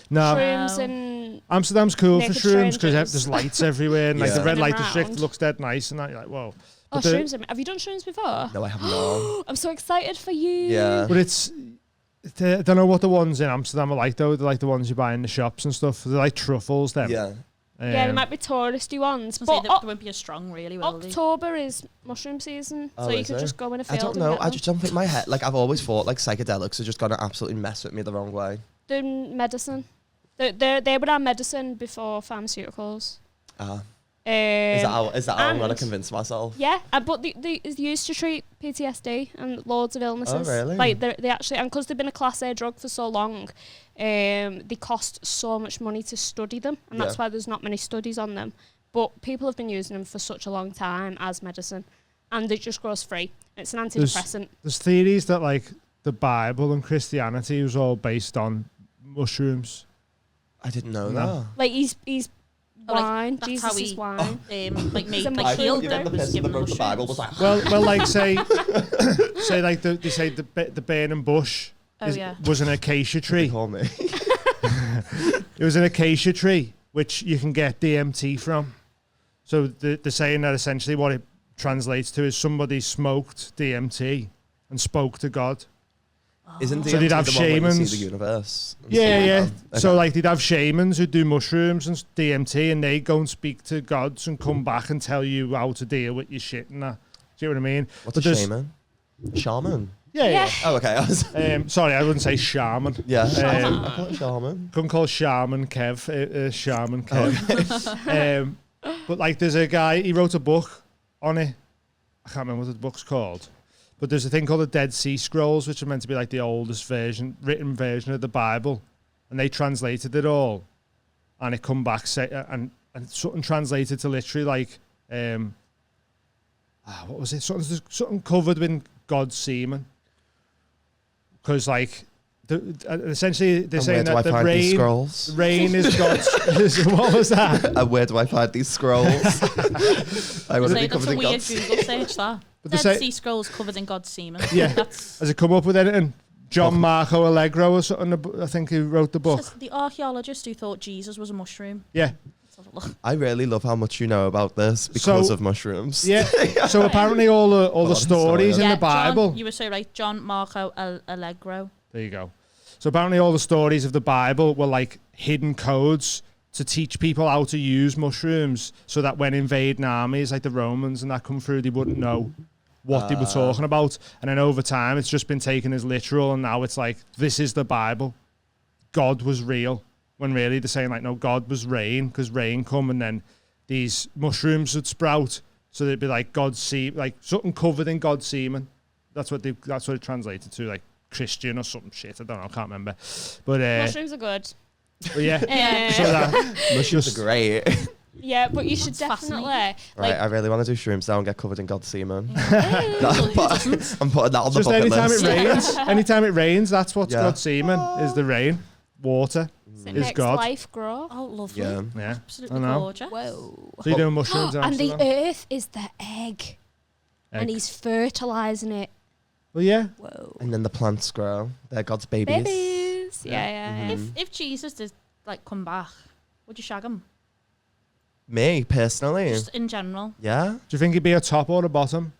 no. Shrooms and Amsterdam's cool for Naked shrooms because strangers. there's lights everywhere and like the Yeah. red light Running district around. looks dead nice and that you're like whoa. oh, But the- shrooms. Have you done shrooms before? No, I have not. I'm so excited for you. Yeah. But I don't know what the ones in Amsterdam are like though. They're like the ones you buy in the shops and stuff. They're like truffles. Them. Yeah. Yeah, they might be touristy ones, I but say they won't be as strong, really, will they? October is mushroom season, Oh, so you is could it? just go in a I field. don't and know. get I them. just don't think my head. Like I've always thought, like psychedelics are just gonna absolutely mess with me the wrong way. Doing medicine. They would have medicine before pharmaceuticals. Is that how I'm gonna and- convince myself? Yeah, but they used to treat PTSD and loads of illnesses. Oh, really? Like they actually, and because they've been a class A drug for so long, they cost so much money to study them, and that's Yeah. why there's not many studies on them. But people have been using them for such a long time as medicine, and it just grows free. It's an antidepressant. There's theories that like the Bible and Christianity was all based on mushrooms. I didn't know No. that. Like he's Oh, like, wine. that's Jesus how is he- wine. Like made He's a like mushroom healed grower. Then the was person given that wrote the Bible mushrooms. was like, Well, like say like they say the burning bush Oh, yeah. was an acacia "They tree. call me." It was an acacia tree which you can get DMT from. So they're saying that essentially what it translates to is somebody smoked DMT and spoke to God. Isn't So they'd DMT have the one where you shamans. see the universe? Yeah. Okay. So like they'd have shamans who do mushrooms and DMT, and they go and speak to gods and come back and tell you how to deal with your shit and that. Do you know what I mean? What's a shaman? Shaman. Yeah. Oh, okay. Sorry, I wouldn't say shaman. Yeah. I call it shaman. Couldn't call shaman Kev. Shaman Kev. But like, there's a guy. He wrote a book on it. I can't remember what the book's called. But there's a thing called the Dead Sea Scrolls, which are meant to be like the oldest written version of the Bible, and they translated it all, and it come back and something translated to literally like what was it? Something covered in God's semen, because like essentially they're saying that the rain is God's. What was that? And where do I find these scrolls? I want to be That's covered a in weird God's. Google search. That Dead Sea Scrolls covered in God's semen. Yeah. That's Has it come up with anything? John Marco Allegro or something, I think, who wrote the book. the archaeologist who thought Jesus was a mushroom. Yeah. Let's have a look. I really love how much you know about this because of mushrooms. Yeah. So apparently all the stories in the Bible. John, you were so right. John Marco Allegro. There you go. So apparently all the stories of the Bible were like hidden codes to teach people how to use mushrooms, so that when invading armies like the Romans and that come through, they wouldn't know what they were talking about. And then over time, it's just been taken as literal, and now it's like, this is the Bible. God was real. When really they're saying like, no, God was rain, because rain come and then these mushrooms would sprout. So they'd be like God's semen, like something covered in God's semen. That's what it translated to, like Christian or something shit. I don't know, I can't remember. But mushrooms are good. But yeah, so that mushrooms are great. Yeah, but you should definitely Right, I really want to do shrooms now and get covered in God's semen. I'm putting that on the just bucket list. anytime it rains, that's what's God's semen, is the rain. Water is God. Life grow. Oh, lovely. Yeah. Absolutely gorgeous. Whoa. So you're doing mushrooms in and the Amsterdam? earth is the egg. And he's fertilising it. Well, yeah. Whoa. And then the plants grow. They're God's babies. Babies. Yeah. If Jesus did like come back, would you shag him? Me, personally? Just in general. Yeah? Do you think he'd be a top or a bottom?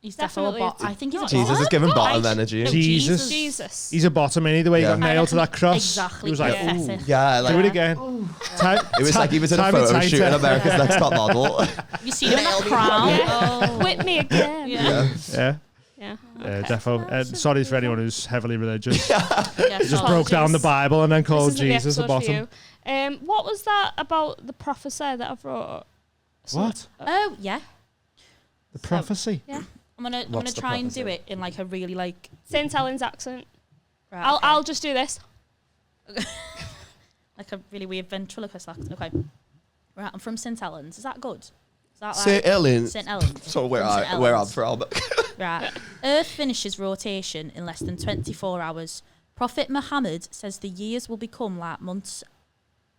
He's definitely a bottom. I think he's a Jesus bottom. is giving bottom energy. No, Jesus. He's a bottom, ain't he? The way he got nailed to that cross. Exactly. He was like, ooh. Yeah, like, do it again. It was like he was in a photo shoot in America's Next Top Model. Have you seen him in that crown? Whip me again. Yeah. Defo. Sorry for anyone who's heavily religious. Yeah, just broke down the Bible and then called Jesus a bottom. What was that about the prophecy that I wrote? What? Oh, yeah. The prophecy? Yeah. I'm gonna try and do it in like a really like St. Helens accent. Right, I'll just do this. Like a really weird ventriloquist accent. Okay. Right, I'm from St. Helens. Is that good? Is that like St. Helens. St. Helens. So where I'm from. Right. Earth finishes rotation in less than 24 hours. Prophet Muhammad says the years will become like months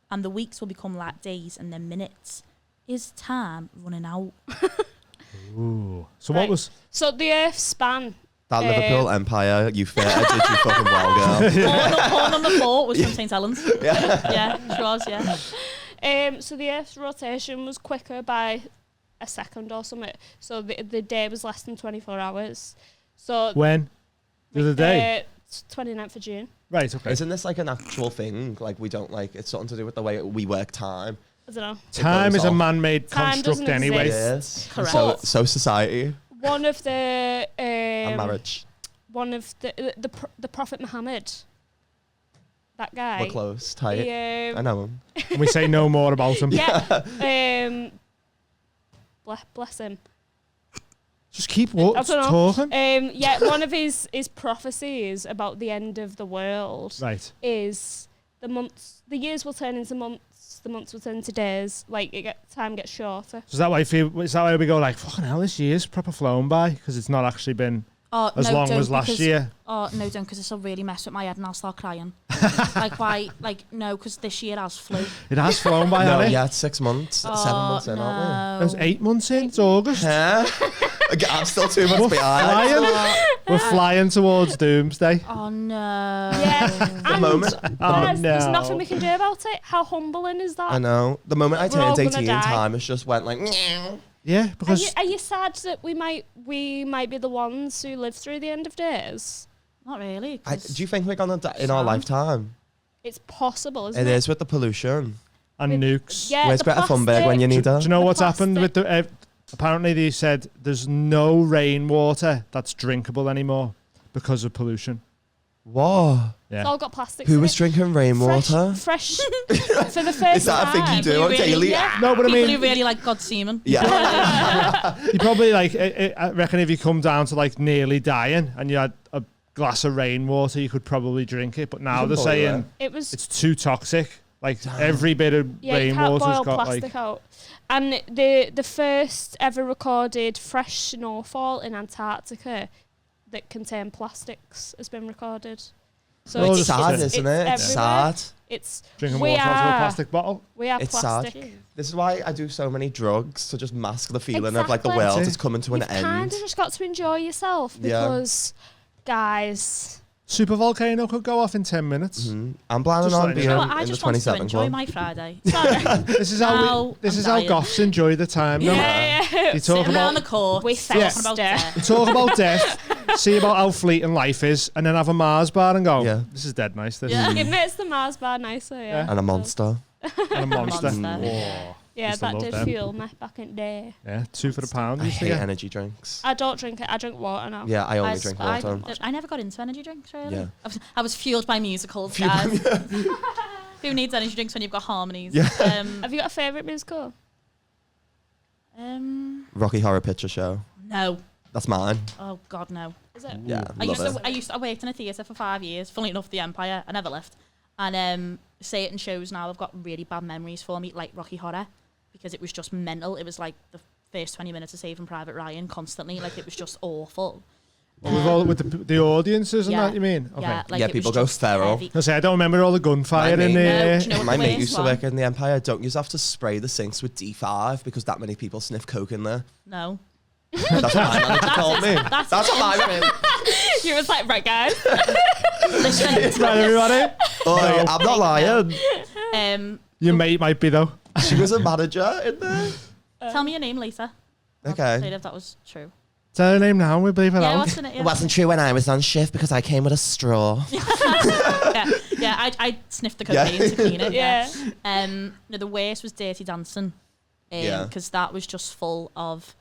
and the weeks will become like days and then minutes. Is time running out? Ooh. So what was... So the Earth span... That Liverpool Empire, you fair did you fucking well, girl. Porn on the floor was from St. Helens. Yeah, she was, yeah. So the Earth's rotation was quicker by a second or something. So the day was less than 24 hours. So when? The other day? 29th of June. Right, okay. Isn't this like an actual thing? Like we don't like, it's something to do with the way we work time. I don't know. Time is a man-made construct anyway. Yes. Correct. So society. One of the... and marriage. One of the Prophet Muhammad. That guy. We're close, tight. I know him. And we say no more about him. Yeah. Bless him. Just keep talking. Yeah, one of his prophecies about the end of the world is the years will turn into months, the months will turn into days. Like time gets shorter. So is that why we go like, fucking hell, this year's proper flown by? Because it's not actually been as long as last year. Oh, no, don't, because this will really mess with my head and I'll start crying. Like, why? Like, no, because this year has flew. It has flown by, No, hasn't it? yeah, it's 6 months, 7 months in, aren't we? It was 8 months in, it's August. I'm still 2 months behind. We're flying towards doomsday. Oh, no. Yeah. The moment. There's nothing we can do about it. How humbling is that? I know. The moment I turned 18, die. time has just went like, meow. Yeah, because... Are you sad that we might be the ones who live through the end of days? Not really. Do you think we're gonna die in our lifetime? It's possible, isn't it? It is with the pollution and nukes. Yeah, Where's Greta Thunberg when you need her? Do you know what's plastic. happened with the? Apparently, they said there's no rainwater that's drinkable anymore because of pollution. What? It's Yeah. all got plastic. Who was drinking rainwater? Fresh for the first Is that a time. thing you do on daily? Yeah. No, but I People mean, who really like God's semen. Yeah. you probably like. I reckon if you come down to like nearly dying and you had a glass of rainwater, you could probably drink it. But now they're saying It was. it's too toxic. Like every bit of Yeah, you can't rainwater's boil got plastic like. out. And the first ever recorded fresh snowfall in Antarctica that contained plastics has been recorded. So Well, It's sad, isn't it? It's everywhere. sad. It's Drinking we water out of a are plastic bottle. we are It's plastic. sad. This is why I do so many drugs to just mask the feeling of like the Exactly. world That's is it. coming to an You've end. kind of just got to enjoy yourself Yeah. because, guys. Super volcano could go off in 10 minutes. I'm planning Just on letting you being know. Well, I in the just want to 27 enjoy club. my Friday. This is how Now this I'm is how dying. goths enjoy the time. No? Yeah. You talk Sitting around about the court. We talking fester. about death. talk about death, see about how fleeting life is, and then have a Mars bar and go, Yeah. this is dead nice. This Yeah. It makes the Mars bar nicer, yeah. And a monster. and a monster. monster. Oh, Yeah, Used to that love did them. fuel me back in the day. yeah, 2 for the pound. I used to hate get. energy drinks. I don't drink it. I drink water now. Yeah, I only I, drink I, water. I never got into energy drinks, really. Yeah. I was fueled by musicals, guys. Who needs energy drinks when you've got harmonies? Yeah. Have you got a favourite musical? Rocky Horror Picture Show. No. That's mine. Oh, God, no. Is it? Yeah, I love used it. to worked in a theatre for 5 years. Funnily enough, the Empire. I never left. And say it in shows now. I've got really bad memories for me, like Rocky Horror, because it was just mental. It was like the first 20 minutes of Saving Private Ryan constantly. Like it was just awful. With all with the audiences and Yeah. that, you mean? Okay. Yeah, like Yeah, it people was go just feral. heavy. I say I don't remember all the gunfire My in mate- there. Do you know what My the mate worst used to one? work in the Empire. Don't you have to spray the sinks with D5 because that many people sniff coke in there? No. That's what my manager told me. That's what my manager. You was like, right, guys. Listen, Right, everybody. Oh, I'm not lying. Your mate might be though. She was a manager in there. tell me your name later. I'll Okay. say if that was true. Tell her name now. We believe her Yeah, out. what's the name? It wasn't true when I was on shift because I came with a straw. Yeah, I sniffed the Yeah. cocaine to clean it. Yeah. No, the worst was Dirty Dancing. Yeah. Because that was just full of,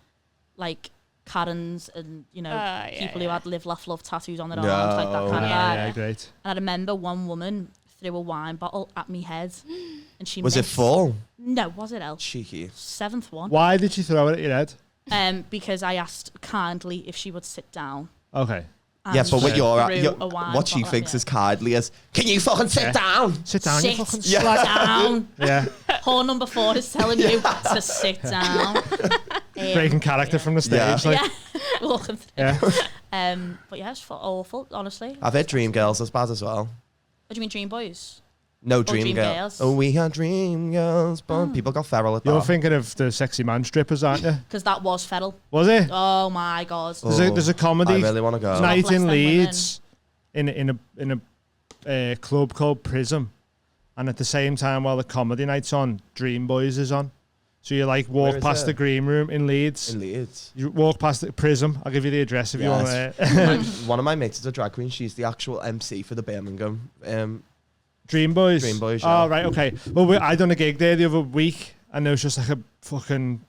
like, Karens and, you know, people who had live, laugh, love tattoos on their arms, like that kind of vibe. Yeah, great. And I remember one woman threw a wine bottle at me head. And she Was it missed. full? No, was it, El? Cheeky. 7th one. Why did she throw it at your head? Because I asked kindly if she would sit down. Okay. Yeah, but with threw your a wine what she bottle at thinks me. is kindly is, can you fucking sit down? Sit down, you Sit fucking down. Yeah. Whore number 4 is telling you to sit down. Breaking character from the stage. Yeah. Like, Yeah. Walking through. yeah. But yeah, it's awful, honestly. I've heard Dream Girls as bad as well. What do you mean, Dream Boys? No, Dream Dream Girls. Girls. Oh, we had Dream Girls, but people got feral at You're that. thinking of the sexy man strippers, aren't you? Because that was feral. Was it? Oh my god. There's a comedy I really want to go. night Bless in them Leeds in a club called Prism, and at the same time while the comedy night's on, Dream Boys is on. So you like Where walk is past it? the green room in Leeds. In Leeds. You walk past the Prism. I'll give you the address if you want Yes. One of my mates is a drag queen. She's the actual MC for the Birmingham. Dream Boys. Dream Boys, yeah. Oh right, okay. Well, I done a gig there the other week, and there was just like a fucking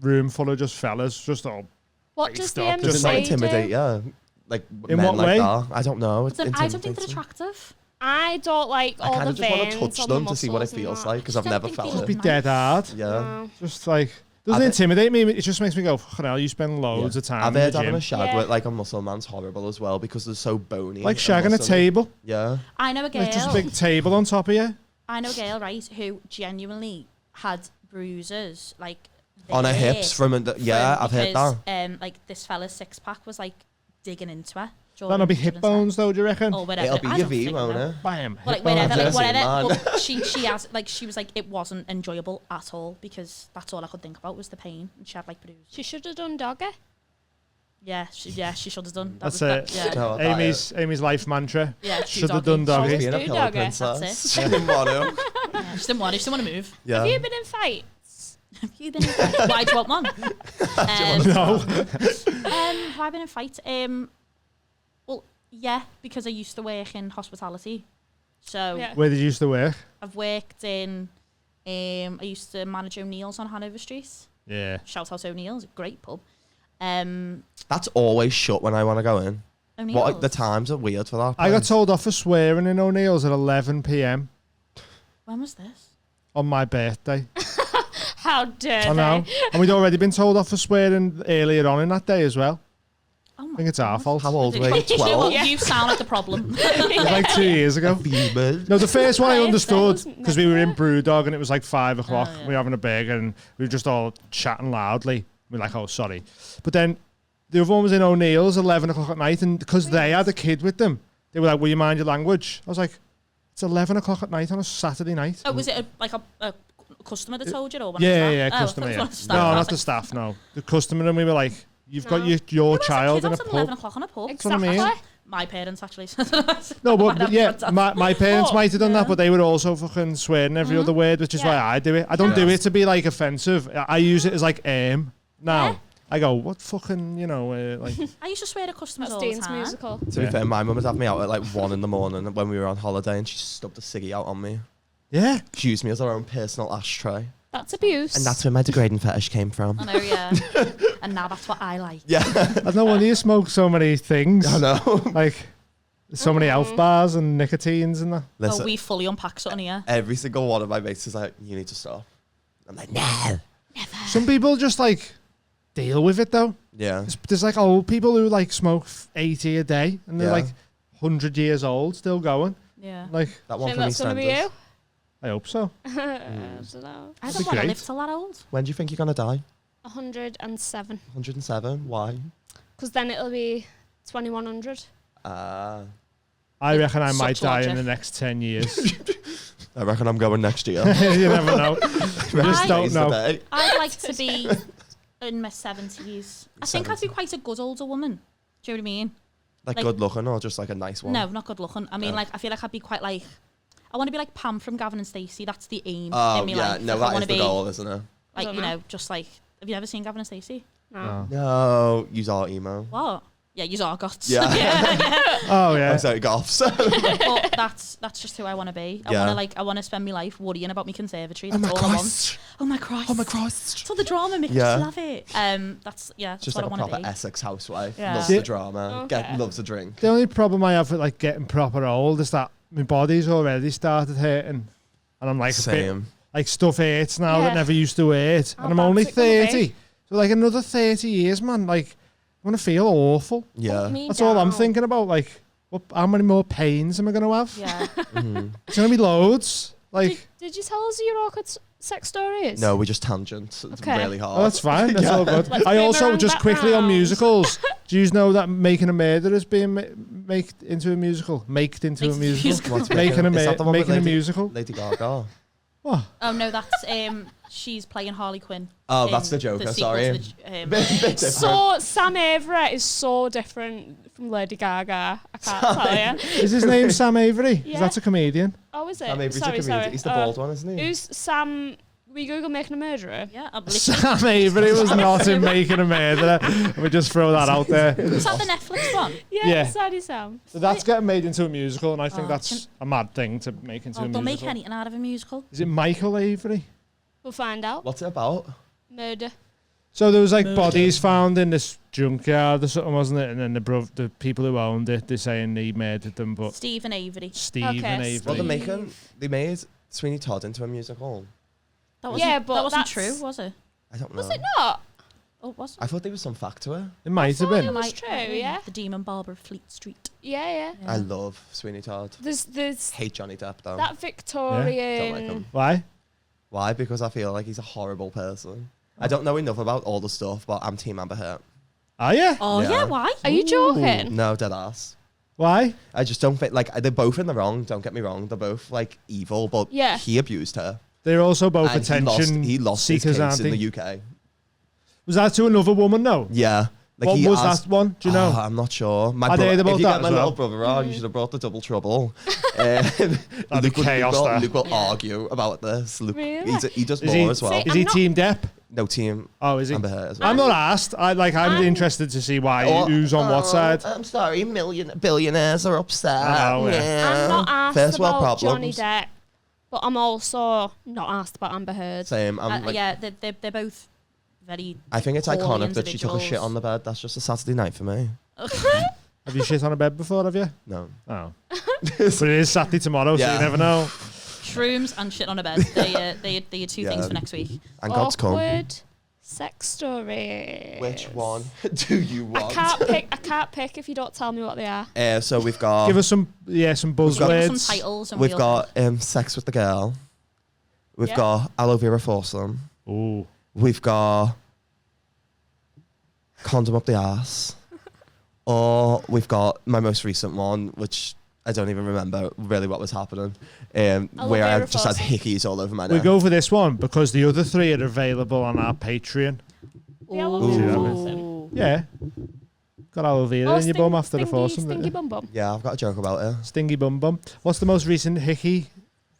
room full of just fellas, just all. What does the Stop. MC Does it not do? intimidate? Yeah. Like In men what like way? that. I don't know. It I don't think they're intimidates me. attractive. I don't like I all kind the of just want veins to touch on the them to see what it muscles and feels that. like because I've Don't never think felt they Just it. be Nice. dead hard. Yeah. No. Just like doesn't I've- intimidate me. It just makes me go, fucking hell, you spend loads of time I've in heard the having gym. a shag Yeah. with like a muscle man's horrible as well because they're so bony. Like and shagging a muscly. table. Yeah. I know a girl. Like just a big table on top of you. I know a girl, right, who genuinely had bruises like On her there hips from yeah, I've heard that. because, like this fella's 6-pack was like digging into her. That'll be hip bones though, do you reckon? Or whatever. It'll be I your don't V, think won't so. it? Bam. Well, like hip bones. whatever, like Jesse, whatever. man. But she has like she was like it wasn't enjoyable at all because that's all I could think about was the pain and she had like bruises. She should have done doggy. Yeah, she should have done. That's was it. That, yeah, No, that Amy's life mantra. yeah. Should have done doggy. Being a do pillow doggy. princess. That's it. She didn't want to. Yeah, she didn't want to move. Yeah. Have you been in fights? Have you been in fight? Why do you want one? No. Have I been in fight? Well, Yeah, because I used to work in hospitality. So Where did you used to work? I've worked in. I used to manage O'Neill's on Hanover Street. Yeah. Shout out O'Neill's, a great pub. That's always shut when I want to go in. O'Neill's. What, the times are weird for that. I got place. told off for swearing in O'Neill's at 11 p.m. When was this? on my birthday. How dare I know. And we'd already been told off for swearing earlier on in that day as well. Oh my I think it's our fault. How old were you? You know 12? what? You sound like the problem. It was like 2 years ago. No, the first one I understood because we were in Brewdog and it was like 5 o'clock. Oh, yeah. We were having a burger and we were just all chatting loudly. We were like, oh, sorry. But then the other one was in O'Neill's 11 o'clock at night, and because they had a kid with them, they were like, will you mind your language? I was like, it's 11 o'clock at night on a Saturday night. Oh, was it a customer that told you? Or one Yeah, of the staff? customer. Oh, Yeah. one of the staff. No, I was not like, the staff, no. The customer, and we were like, you've got your Who has child a in kid a out at 11 pub. o'clock on a pub? That's what I mean. Exactly. My parents, actually. No, Might but have yeah, fantastic. my parents Oh, might have done yeah. that, but they were also fucking swearing every other word, which is why I do it. I don't do it to be like offensive. I use it as like now. Yeah. I go, what fucking, like. I used to swear to customers That's all the Dean's time. musical. To be fair, my mum would have me out at like 1 in the morning when we were on holiday, and she stubbed a ciggy out on me. Yeah. She used me as her own personal ashtray. That's abuse. And that's where my degrading fetish came from. I know, yeah. And now that's what I like. Yeah. I don't want you to smoke so many things. I know. Like, so many elf bars and nicotines and that. Listen, Oh, we fully unpack something here. every single one of my mates is like, you need to stop. I'm like, no. Some people just like deal with it though. Yeah. There's like old people who like smoke 80 a day and they're Yeah. like 100 years old, still going. Yeah. Like, That one Think from that's gonna be you? I hope so. I don't know. I That'd don't be want to great. live till that old. When do you think you're going to die? 107. 107? Why? Because then it'll be 2100. I reckon I Such might die in logic. the next 10 years. I reckon I'm going next year. You never know. You just don't know. I'd like to be in my 70s. I think I'd be quite a good older woman. Do you know what I mean? Like Like- good looking or just like a nice one? No, not good looking. I mean, Oh. like, I feel like I'd be quite like, I want to be like Pam from Gavin and Stacey. That's the aim Oh, in me yeah. life. No, Like, I that wanna is the be, goal, isn't it? Like, Don't you know. know, just like, have you ever seen Gavin and Stacey? No. No, use our emo. What? Yeah, you are guts. Yeah. Oh, yeah. I'm sorry, goths. But that's just who I want to be. Yeah. I want to spend my life worrying about my conservatory. Oh That's my all I want. Christ. Oh my Christ. Oh my Christ. It's all the drama, Mick. Yeah. I just love it. That's Just what like I a want to proper be. Essex housewife. Yeah. Loves Yeah. the drama. Okay. Loves a drink. The only problem I have with like getting proper old is that my body's already started hurting. And I'm like a bit, Same. like stuff hurts now Yeah. that never used to hurt. How And I'm bad's only it gonna be? 30. So like another 30 years, man, like I'm going to feel awful. Yeah. Put me That's all I'm down. thinking about. Like, how many more pains am I going to have? Yeah. It's going to be loads. Like, Did you tell us your awkward sex stories? No, we just tangent. It's Okay. really hard. oh, that's fine. That's all good. Let's I bring also, around just that quickly on round. musicals, do you know that Making a Murder is being made into a musical? Maked into a Makes musical? What's Making a, Is that the one with making a Lady- musical? Lady Gaga. What? Oh no, that's she's playing Harley Quinn. Oh, in that's the Joker, sequel sorry. to the, Bit different. So Sam Avery is so different from Lady Gaga. I can't tell you. Is his name Sam Avery? Yeah. That's a comedian. Oh, is it? Sam Avery's a sorry, comedian. sorry. He's the bald one, isn't he? Who's Sam? We Google Making a Murderer. Yeah, I literally. Sam Avery was not in Making a Murderer. We just throw that out there. Is that the Netflix one? Yeah, Yeah. Sadie Sam. So that's getting made into a musical, and I think Oh, that's a mad thing to make into Oh, a don't make musical. anything out of a musical. Is it Michael Avery? We'll find out. What's it about? Murder. So there was like bodies found in this junkyard or something, wasn't it? And then the people who owned it, they're saying he murdered them, but Stephen Avery. Stephen Okay, Avery. Well, Steve. they made Sweeney Todd into a musical. That wasn't, Yeah, but that wasn't that's- true, was it? I don't know. Was it not? Oh, was it? I thought there was some fact to it. It might have thought been. it was Might true, have been. yeah. The Demon Barber of Fleet Street. Yeah. I love Sweeney Todd. There's Hate Johnny Depp though. that Victorian. Don't like him. Why? Why? Because I feel like he's a horrible person. I don't know enough about all the stuff, but I'm Team Amber Heard. Are you? Oh Yeah. yeah, why? Are you joking? No, dead ass. Why? I just don't think like they're both in the wrong. Don't get me wrong. They're both like evil, but Yeah. he abused her. They're also both And attention he lost his seekers, case aren't in they? the UK. Was that to another woman? No. Yeah. Like What he was asked- that one? Do you know? Oh, I'm not sure. My I'd bro- heard about if you that get my as well. little brother on, you should have brought the double trouble. That'd be chaos there. Luke will argue about this. Luke, Really? he does Is law he, as well. See, is he I'm not- Team Depp? No, team. Oh, is he? Amber Heard as well. I'm not asked. I'm interested to see why who's on what side. I'm sorry, billionaires are upset. Oh, I'm not asked First world about problems. Johnny Depp, but I'm also not asked about Amber Heard. Same. Yeah, they're both very. I think it's poorly iconic that she took a shit on the bed. That's just a Saturday night for me. Have you shit on a bed before, have you? No. Oh. But it is Saturday tomorrow, so Yeah. you never know. Shrooms and shit on a bed. They are two things for next week. And God's come. Awkward sex story. Which one do you want? I can't pick if you don't tell me what they are. So we've got. Give us some buzzwords. Some titles. And We've got sex with the girl. We've got aloe vera foursome. Ooh. We've got condom up the ass. Or we've got my most recent one, which I don't even remember really what was happening, where I just had hickeys all over my neck. We go for this one because the other three are available on our Patreon. Ooh. Yeah. Got aloe vera in your bum after the foursome. Stingy bum bum. Yeah, I've got a joke about it. Stingy bum bum. What's the most recent hickey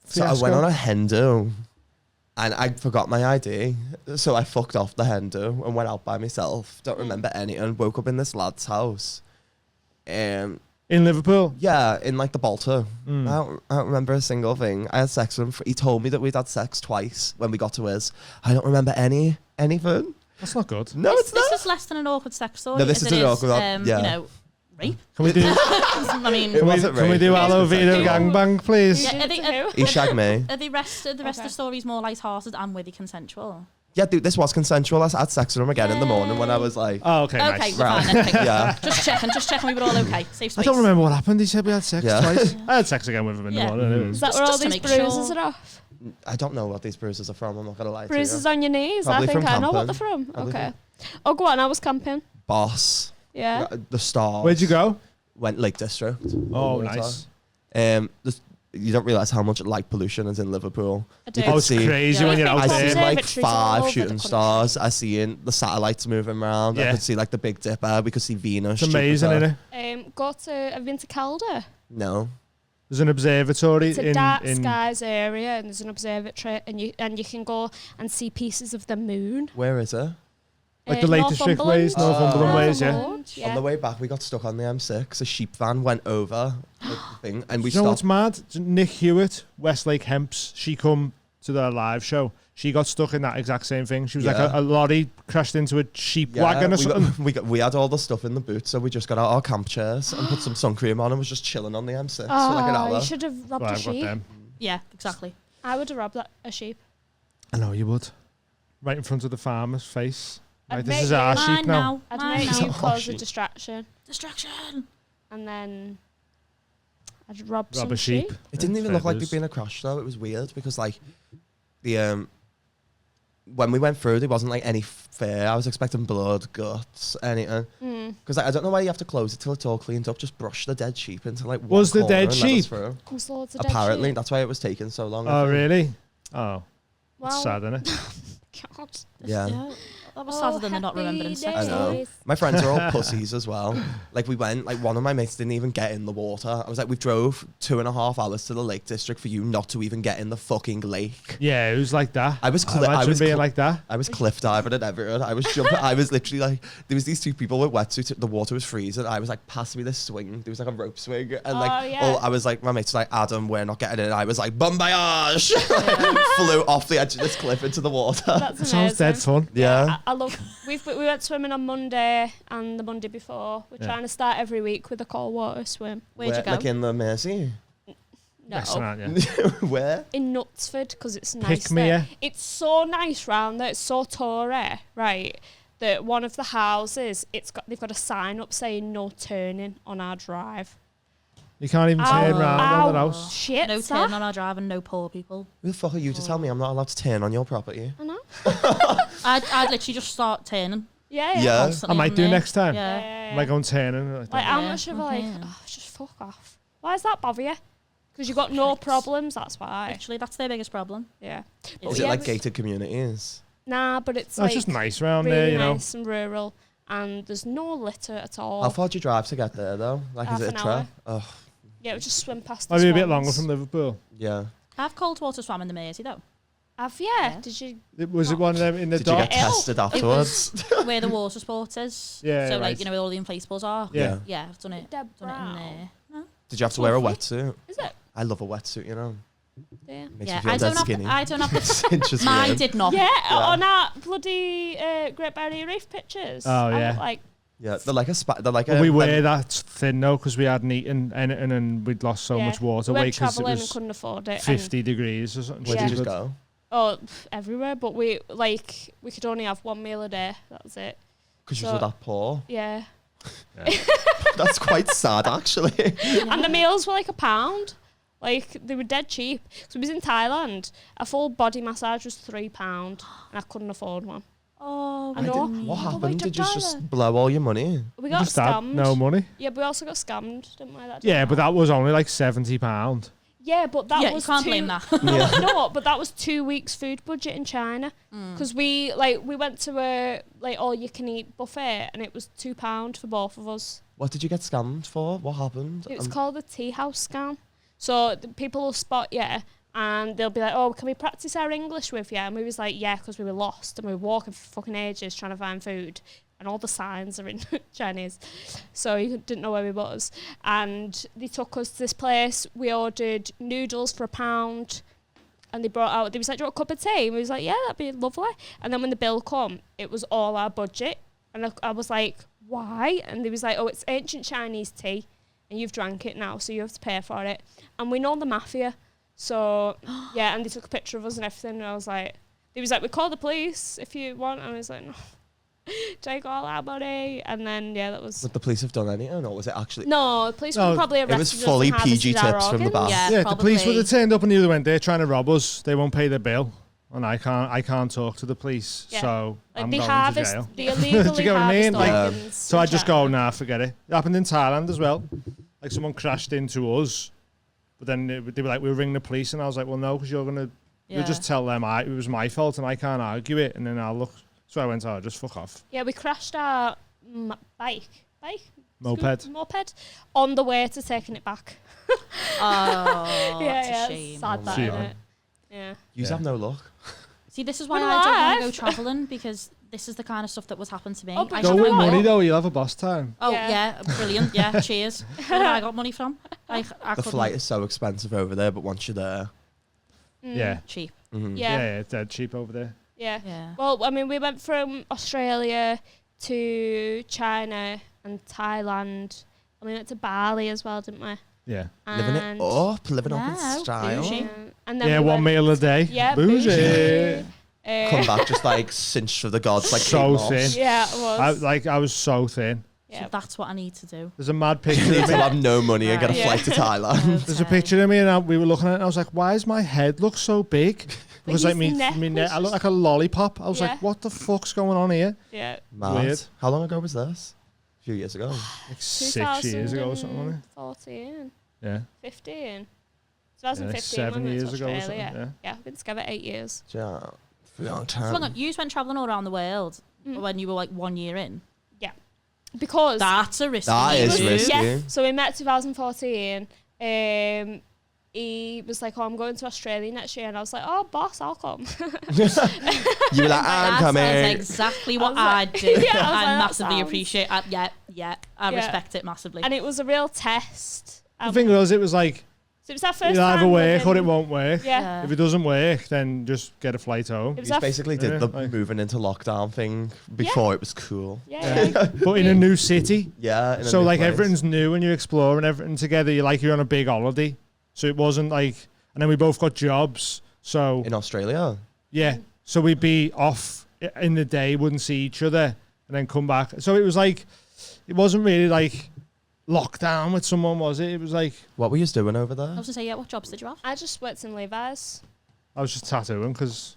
So fiasco? I went on a hen do, and I forgot my ID, so I fucked off the hen do and went out by myself. Don't remember anything. Woke up in this lad's house. In Liverpool? Yeah, in like the Balto. I don't remember a single thing. I had sex with him. He told me that we'd had sex twice when we got to his. I don't remember anything. That's not good. No, it's not. This is less than an awkward sex story. No, this is an awkward one. Yeah. You know, rape. Can we do? I mean, can we do aloe vera gangbang, please? Yeah, He shagged me. Are the rest of the stories more light-hearted and with the consensual? Yeah, dude, this was consensual. I had sex with him again in the morning when I was like... Oh, okay, Okay, nice. we're fine. Okay. Yeah. Just checking we were all okay. Safe space. I don't remember what happened. He said we had sex Yeah. twice. I had sex again with him in the morning. Is that where all Just to these make bruises sure. are off? I don't know what these bruises are from. I'm not going to lie Bruises to you. on your knees? Probably I think from I know what camping. they're from. Probably Okay. Oh, go on. I was camping. Boss. Yeah. The Stars. Where'd you go? Went Lake District. Oh, nice. You don't realise how much light pollution is in Liverpool. I do. You could Oh, it's see- crazy when you're out I there. seen like Observatories all 5 over the shooting country. stars. I seen the satellites moving around. I Yeah. could see like the Big Dipper. We could see Venus. It's amazing, Jupiter. isn't it? Have you been to Calder? No. There's an observatory It's a in... dark in skies area, and there's an observatory, and you can go and see pieces of the moon. Where is it? like the Lake District ways, Northumberland ways, yeah. Northumberland, On the way back, we got stuck on the M6. A sheep van went over the thing, and we Do you know what's stopped. mad? Nick Hewitt, Westlake Hemps, she come to the live show. She got stuck in that exact same thing. She was like Yeah. a lorry crashed into a sheep wagon or something. We had all the stuff in the boot, so we just got out our camp chairs and put some sun cream on and was just chilling on the M6 for like an hour. You should have robbed Well, a I've got sheep. them. Yeah, exactly. I would have robbed a sheep. I know you would. Right in front of the farmer's face. I'd Right, this make is our you- sheep now. I'd Mine make now. you cause a sheep. distraction, Distraction. and then I'd rob Rob some a sheep. It didn't even look like Feathers. there'd been a crash though. It was weird because like the when we went through, there wasn't like any fear. I was expecting blood, guts, anything. Because I don't know why you have to close it till it's all cleaned up. Just brush the dead sheep into like one Was the corner dead and let us sheep? through. There's loads of dead Apparently, sheep. that's why it was taking so long. I Oh, think. really? Oh, Well, that's sad, isn't it? God. Yeah. That was sadder than the not remembering sex. I know. days. My friends are all pussies as well. Like we went, like one of my mates didn't even get in the water. I was like, we drove 2.5 hours to the Lake District for you not to even get in the fucking lake. Yeah, it was like that. I was Imagine being like that. I was cliff diving and everything. I was jumping. I was literally like, there was these two people with wetsuits. The water was freezing. I was like, pass me this swing. There was like a rope swing, and like, yeah. I was like, my mate's like, Adam, we're not getting in. I was like, bon voyage. Flew off the edge of this cliff into the water. That's Sounds dead amazing. fun. Yeah. I love. We went swimming on Monday and the Monday before. We're trying to start every week with a cold water swim. Where'd you go? Like in the Mersey. No, Nice, aren't you? Where? in Knutsford because it's nice. Pick me, there. yeah. It's so nice round there. It's so Tory, right? That one of the houses, they've got a sign up saying no turning on our drive. You can't even turn round on the house. Shit, No sir. turn on our drive and no poor people. Who the fuck are you to tell me I'm not allowed to turn on your property? I know. I'd literally just start turning. Yeah. Yeah. constantly I might on do there. next time. Yeah. I might go and turn like Like that. how Yeah, much of like, okay. just fuck off. Why does that bother you? Because you've got no problems. That's why. Actually, that's their biggest problem. Yeah. Is yeah, it like we- gated communities? Nah, but it's No, like it's just nice round really there, you know. nice and rural, and there's no litter at all. How far do you drive to get there though? Like, Half is it an a hour. trek? Oh, Yeah, we just swim past. Might the be a bit swans. longer from Liverpool. yeah. I've cold water swam in the Mersey though. Yeah. Did you? Was it one of them in the Did you dock? get tested afterwards? Where the water sports is. Yeah, So, right. like, you know, where all the inflatables are. Yeah. Yeah, I've done it. Done it in there. No? Did you have to wear a wetsuit? Is it? I love a wetsuit, you know. Yeah. Makes Yeah, me feel I dead don't have skinny. I don't have the... Cinches me Mine in. did not. Yeah, on our bloody Great Barrier Reef pictures. Oh, I yeah. look like Yeah, they're like they're like a... We were that thin though because we hadn't eaten anything and we'd lost so much water we weight went because it travelling and was couldn't afford it. 50 degrees or something. Where did you just stupid. go? Oh, everywhere, but we could only have one meal a day. That was it. Because you were that poor. Yeah. That's quite sad, actually. And the meals were like £1. Like, they were dead cheap. So we was in Thailand. A full body massage was £3, and I couldn't afford one. Oh, I know. What we happened? took Did you just Thailand. blow all your money? We got Just had scammed. no money. Yeah, but we also got scammed, didn't we? Yeah, but that was only like £70. Yeah, but that Yeah, was you can't blame that. No, but that was 2 weeks food budget in China because we went to a all you can eat buffet and it was £2 for both of us. What did you get scammed for? What happened? It was called the tea house scam. So the people will spot you and they'll be like, "Oh, can we practice our English with you?" And we was like, "Yeah," because we were lost and we were walking for fucking ages trying to find food. And all the signs are in Chinese, so you didn't know where we was. And they took us to this place. We ordered noodles for £1, and they brought out. They was like, "Do you want a cup of tea?" And we was like, "Yeah, that'd be lovely." And then when the bill come, it was all our budget, and I was like, "Why?" And they was like, "Oh, it's ancient Chinese tea, and you've drank it now, so you have to pay for it." And we know the mafia, so yeah. And they took a picture of us and everything. And I was like, they was like, "We call the police if you want." And I was like, "No." Take all our money, and then that was. Would the police have done anything, or was it actually? No, the police would probably arrested us. It was fully and PG harvested our tips from the organs. back. Yeah, the police would have turned up and either went, "They're trying to rob us. They won't pay their bill." And I can't talk to the police, so Like I'm they going to harvest, jail. they illegally Do you get what I mean? harvest organs So in I just China. go, nah, forget it. It happened in Thailand as well. Like someone crashed into us, but then they were like, "We'll ring the police," and I was like, "Well, no, because you'll just tell them it was my fault and I can't argue it, and then I'll look." So I went, "Oh, just fuck off." Yeah, we crashed our Moped on the way to taking it back. Oh, yeah, that's a it's shame. sad that, innit? Yeah. You have no luck. See, this is why When I don't want to go alive. traveling, because this is the kind of stuff that would happen to me. Oh, but I Go you should with know go. what? money though, you'll have a boss time. Oh, Yeah. yeah, brilliant. Yeah, cheers. Where have I got money from? I The couldn't- flight is so expensive over there, but once you're there, Yeah. cheap. mhm. Yeah, Yeah. it's dead cheap over there. Yeah. Yeah. Well, I mean, we went from Australia to China and Thailand. And we went to Bali as well, didn't we? Yeah. living it And- up, living up No, in style. bougie. And then Yeah, we one went- meal a day. Yeah, Bougie. bougie. Come back just like cinched for the gods, like So Kate Moss. thin. Yeah, it was. I was so thin. yeah. So that's what I need to do. There's a mad You picture need of to me. have no money and get a Yeah. flight to Thailand. There's a picture of me and we were looking at it and I was like, why does my head look so big? Because like his neck me was I look just- like a lollipop. I was Yeah. like, what the fuck's going on here? Yeah. Mad. Weird. How long ago was this? A few years ago. Like 6 years ago or something, wasn't it? 2014. Yeah. 15. Yeah, 2015. 7 when we went years to ago or Australia. something. Yeah. We've been together 8 years. Yeah. For a long So hang time. on, you went travelling all around the world when you were like 1 year in. Because That's a risky That is move. risky. yeah, so we met 2014. He was like, "Oh, I'm going to Australia next year," and I was like, "Oh, boss, I'll come." You were like, I'm That coming. is exactly what I was I'd like- do. Yeah, I was like, I that massively sounds- appreciate it. I Yeah. respect it massively. And it was a real test. The thing was, it was like, So it was our first it'll either time work or living- it won't work. Yeah. If it doesn't work, then just get a flight home. It was You our basically did Yeah, the like- moving into lockdown thing before it was cool. yeah. But in a new city. Yeah. in a So new like place. everything's new and you're exploring everything together. You're on a big holiday. So it wasn't like, and then we both got jobs. So in Australia. yeah, so we'd be off in the day, wouldn't see each other, and then come back. So it was like, it wasn't really like lockdown with someone, was it? It was like, What were you doing over there? I was gonna say, yeah. What jobs did you have? I just worked in Levi's. I was just tattooing because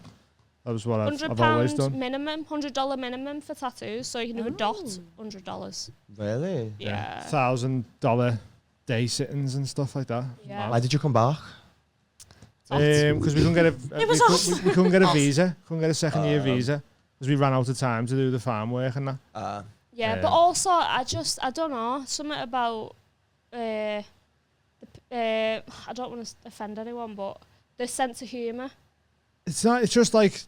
that was what I've always £100 done. minimum, $100 minimum for tattoos. So you can do a dot, $100. Really? Yeah. $1,000 day sittings and stuff like that. Yeah. Why did you come back? Because we couldn't get a we couldn't get a Hot. visa, couldn't get a second year visa because we ran out of time to do the farm work and that. Yeah, Yeah. but also I don't know, something about I don't want to offend anyone, but the sense of humour. It's not. It's just like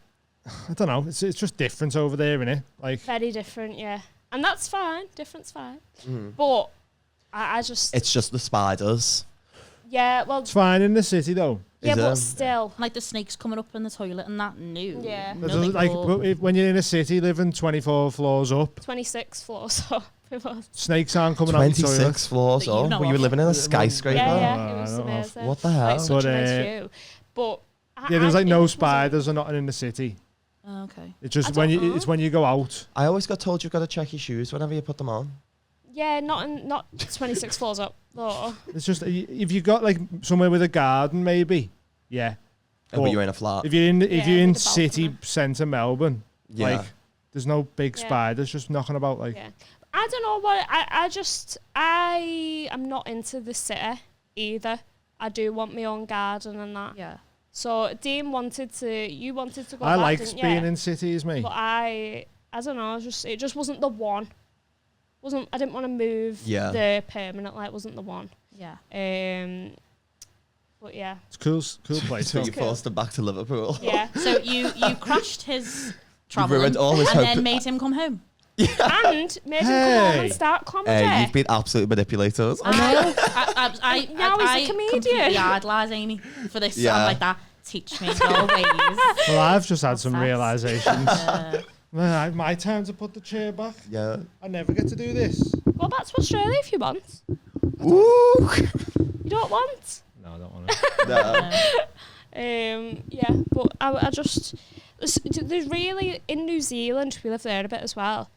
I don't know. It's just different over there, isn't it? Like very different, yeah. And that's fine. Different's fine. But I just. It's just the spiders. Yeah, well. It's fine in the city though. Yeah, but still. Like the snakes coming up in the toilet and that. No. Yeah. No, like when you're in a city living 24 floors up. 26 floors up. Snakes aren't coming out the toilet. 26 floors up. Were you living in a skyscraper? Yeah, it was amazing. What the hell? Like, such a nice view. But yeah, there's like no spiders or nothing in the city. Oh, okay. It's just it's when you go out. I always got told you've got to check your shoes whenever you put them on. Yeah, not 26 floors up. Though. It's just if you got like somewhere with a garden, maybe. Yeah. But you're in a flat. If you're in city centre Melbourne, like there's no big spiders just knocking about. Like I don't know what I am not into the city either. I do want my own garden and that. Yeah. So Dean wanted to go. I liked being in cities, mate. But I don't know. It just wasn't the one. I didn't want to move there permanently. It wasn't the one. Yeah. But yeah. It's cool place. So you forced him back to Liverpool. Yeah. So you crashed his travel ruined all his and hope. then made him come home. Yeah. And made him come home and start comedy. You've been absolutely manipulated. I now he's a comedian. Completely idolise Amy for this. Yeah. I'm like that. Teach me your ways. Well, I've just had some realizations. My time to put the chair back. Yeah. I never get to do this. Go back to Australia if you want. Ooh. You don't want? No, I don't want to. Yeah, but I just there's really in New Zealand, we live there a bit as well.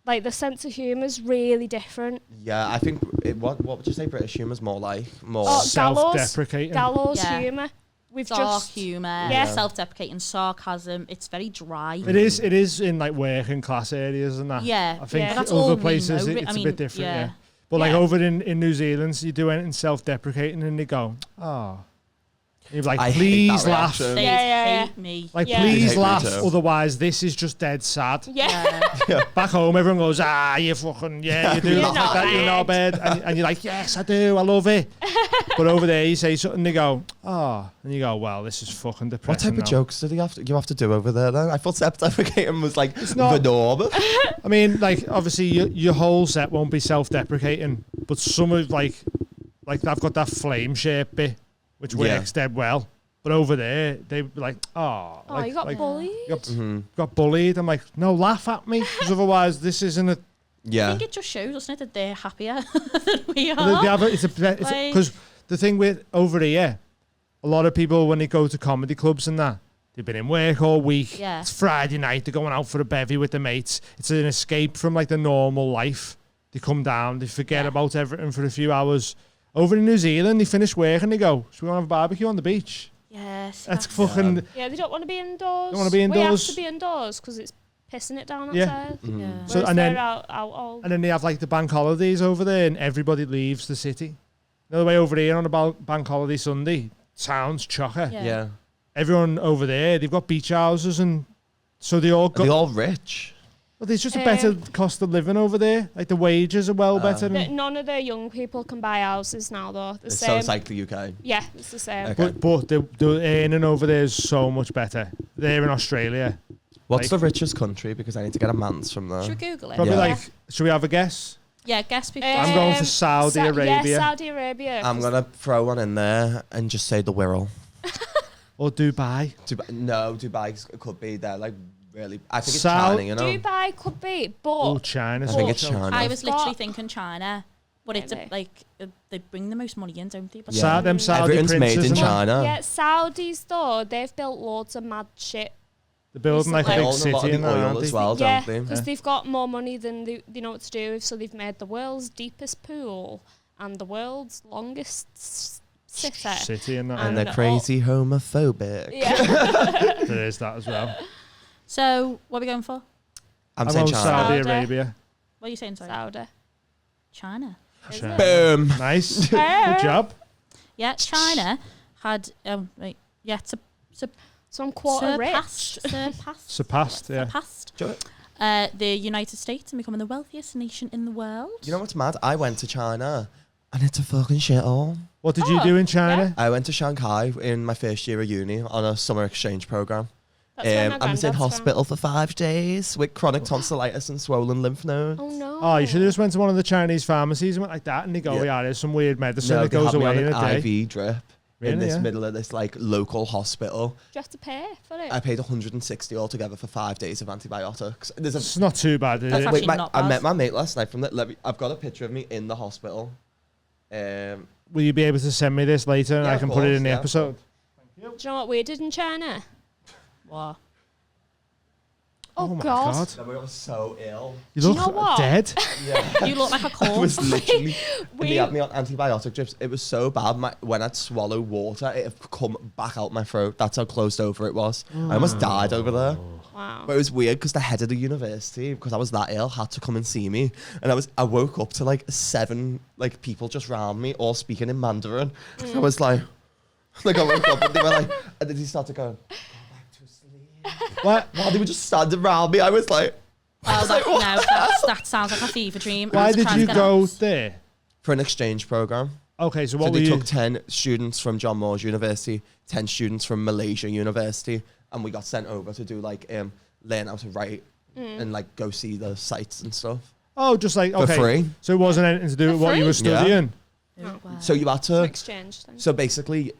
Like the sense of humour is really different. Yeah, I think what would you say British humour's more like? More self-deprecating. Gallows humour. We've dark humour, self-deprecating, sarcasm. It's very dry. It is in like working class areas and that. Yeah, I think that's other all places we know. it's a bit different. Yeah. But like over in New Zealand, you do anything self-deprecating and they go, oh. You're like, please laugh. They hate me. Like, please laugh, otherwise this is just dead sad. Yeah. Back home, everyone goes, you fucking, you do laugh like that, you're not bad. And you're like, yes, I do, I love it. But over there, you say something, they go, and you go, well, this is fucking depressing. What type of jokes do you have to do over there then? I thought self-deprecating was like the norm. I mean, like, obviously, your whole set won't be self-deprecating, but some of, like I've got that flame shape bit, which works dead well. But over there, they be like, like, you got bullied? Got bullied. I'm like, no, laugh at me, because otherwise this isn't a... Yeah. I think it just shows, doesn't it, that they're happier than we are. Because the thing with over here, a lot of people, when they go to comedy clubs and that, they've been in work all week. Yeah. It's Friday night, they're going out for a bevy with their mates. It's an escape from like the normal life. They come down, they forget about everything for a few hours. Over in New Zealand, they finish work and they go, should we go and have a barbecue on the beach? Yes. That's fucking... Yeah, they don't want to be indoors. They want to be indoors. We have to be indoors because it's pissing it down outside. Yeah. So, and then they have like the bank holidays over there and everybody leaves the city. The way over here on a bank holiday Sunday, town's chocker. Yeah. Everyone over there, they've got beach houses and so they all got... Are they all rich? Well, there's just a better cost of living over there. Like the wages are better. None of the young people can buy houses now, though. So it's like the UK. Yeah, it's the same. Okay. But the earning over there is so much better. They're in Australia. What's the richest country? Because I need to get a man's from there. Should we Google it? Probably should we have a guess? Yeah, guess before. I'm going for Saudi Arabia. Yeah, Saudi Arabia. I'm going to throw one in there and just say the Wirral. Or Dubai. No, Dubai could be there. Like, really, I think it's China, you know. Dubai could be, but China. I think it's China. I was literally thinking China, but it's they bring the most money in, don't they? But them Saudi everything's made in China. Yeah, Saudis though, they've built loads of mad shit. They're building like a big city in oil as well, don't they? Because they've got more money than they know what to do with. So they've made the world's deepest pool and the world's longest city and that. And they're crazy homophobic. Yeah, there is that as well. So, what are we going for? I'm saying China. Saudi Arabia. What are you saying, sorry? Saudi. China. Boom. Nice. Good job. Yeah, China had, some quarter surpassed, the United States and becoming the wealthiest nation in the world. You know what's mad? I went to China And it's a fucking shithole. What did you do in China? Yeah. I went to Shanghai in my first year of uni on a summer exchange program. I was in hospital for 5 days with chronic tonsillitis and swollen lymph nodes. Oh no. Oh, you should have just went to one of the Chinese pharmacies and went like that, and they go, yeah, there's some weird medicine that they goes had me away on in a an day. IV drip Really, in this yeah? middle of this like local hospital. Do you have to pay for it? I paid 160 altogether for 5 days of antibiotics. It's not too bad, is That's it? actually not I bad. met my mate last night from the. I've got a picture of me in the hospital. Will you be able to send me this later and Yeah, I of can put it course, in the yeah. episode? Do you know what we did in China? What? Oh, my God. Then we were so ill. You Do you look know what? dead. Yeah. You look like a I was corpse. literally. We- They had me on antibiotic drips. It was so bad. When I'd swallow water, it had come back out my throat. That's how closed over it was. I almost died over there. Wow. But it was weird because the head of the university, because I was that ill, had to come and see me. And I woke up to like 7 like people just round me, all speaking in Mandarin. I was like I woke up and they were like, and then he started going, go back to sleep. What? While they were just standing around me, I was like, Oh, that sounds like a fever dream. Why I was did trying you to get go out. there? for an exchange program. Okay, so So what were they you? took 10 students from John Moores University, 10 students from Malaysia University, and we got sent over to do like learn how to write and like go see the sites and stuff. Oh, just like okay. For free. So it wasn't anything to do with what you were Yeah. studying. Oh, wow. So you had to Exchange thing. So basically,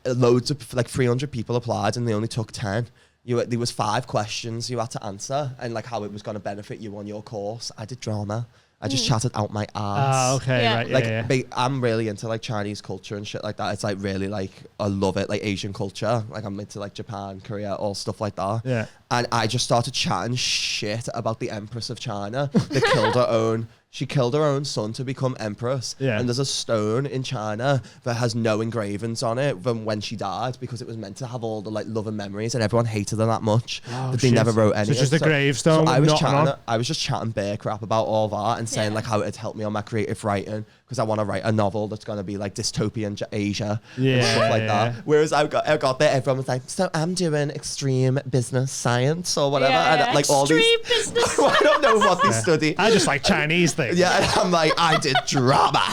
loads of like 300 people applied, and they only took 10. There was 5 questions you had to answer, and like how it was going to benefit you on your course. I did drama. I just chatted out my ass. Ah, okay, Yeah. right, yeah, Like yeah. I'm really into like Chinese culture and shit like that. It's like really like I love it, like Asian culture. Like I'm into like Japan, Korea, all stuff like that. Yeah. And I just started chatting shit about the Empress of China that killed her own. She killed her own son to become empress. Yeah. And there's a stone in China that has no engravings on it from when she died because it was meant to have all the like love and memories, and everyone hated her that much Oh, that they shit. never wrote any. So it's of just it. a gravestone So with nothing on? I was just chatting bare crap about all that and saying like how it'd help me on my creative writing because I want to write a novel that's going to be like dystopian Asia and Yeah, stuff like yeah. that. Whereas I got there, everyone was like, so I'm doing extreme business science or whatever. Yeah, and like all these, extreme business I don't know what they study. I just like Chinese things. Yeah, and I'm like, I did drama.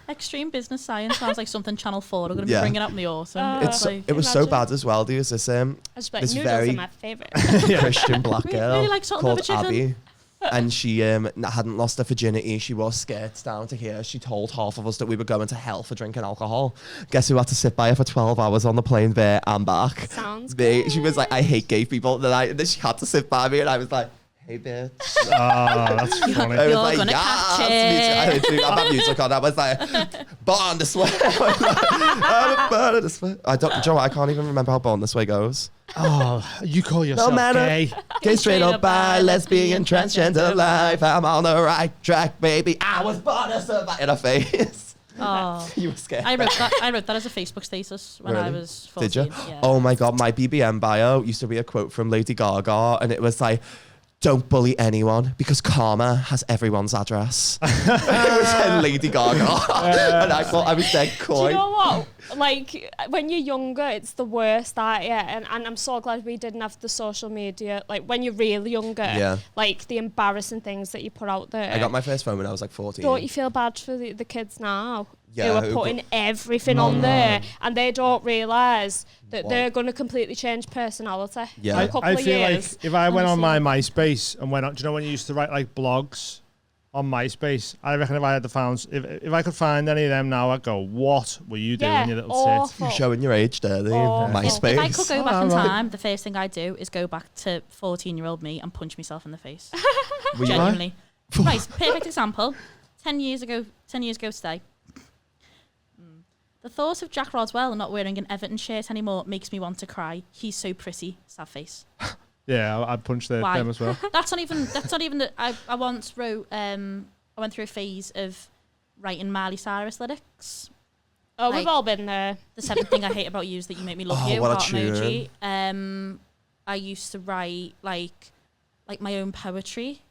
Extreme business science sounds like something Channel 4 are going to be Yeah. bringing out in the autumn. It's like, it was so imagine. bad as well. There was this I just like this noodles very are my favourite. Christian black girl really like salt and called pepper chicken. Abby. And she hadn't lost her virginity. She wore skirts down to here. She told half of us that we were going to hell for drinking alcohol. Guess who had to sit by her for 12 hours on the plane there and back? Sounds She was like, I hate gay people. Then she had to sit by me, and I was like, hey, bitch. Oh, that's funny. I was You're like, gonna yes. catch it. I literally had that music on. I was like, Born This Way. I'm born this way. I don't, Joe, I can't even remember how Born This Way goes. Oh, you call yourself matter. gay? Gay, straight up, bi, lesbian, transgender life. I'm on the right track, baby. I was born to survive. In her face. Oh. You were scared. I wrote that as a Facebook status when I Really? was 14. Did you? Yeah. Oh my God, my BBM bio used to be a quote from Lady Gaga, and it was like, don't bully anyone because karma has everyone's address. It was Lady Gaga. And I thought I was dead Do coy. you know what? Like, when you're younger, it's the worst, that, yeah. And I'm so glad we didn't have the social media. Like, when you're really younger, Yeah. like, the embarrassing things that you put out there. I got my first phone when I was like 14. Don't you feel bad for the kids now? Yeah, Who are who putting got- everything on there, and they don't realise that What? they're going to completely change personality Yeah. in a couple I of feel years. like if I went on Honestly. my MySpace and went on, do you know when you used to write like blogs on MySpace? I reckon if I had the found, if I could find any of them now, I'd go, what were you doing, Yeah, you little tit? awful. You're showing your age there, Oh. MySpace. If I could go back in Oh, right. time, the first thing I'd do is go back to 14-year-old me and punch myself in the face. Were you Genuinely. Right, perfect example. 10 years ago today. The thought of Jack Rodwell not wearing an Everton shirt anymore makes me want to cry. He's so pretty. Sad face. Yeah, I'd punch Why? them as well. That's not even I once wrote I went through a phase of writing Miley Cyrus lyrics. Oh, Like- we've all been there. The 7th thing I hate about you is that you make me love Oh, you. what a Heart tune. emoji. I used to write like my own poetry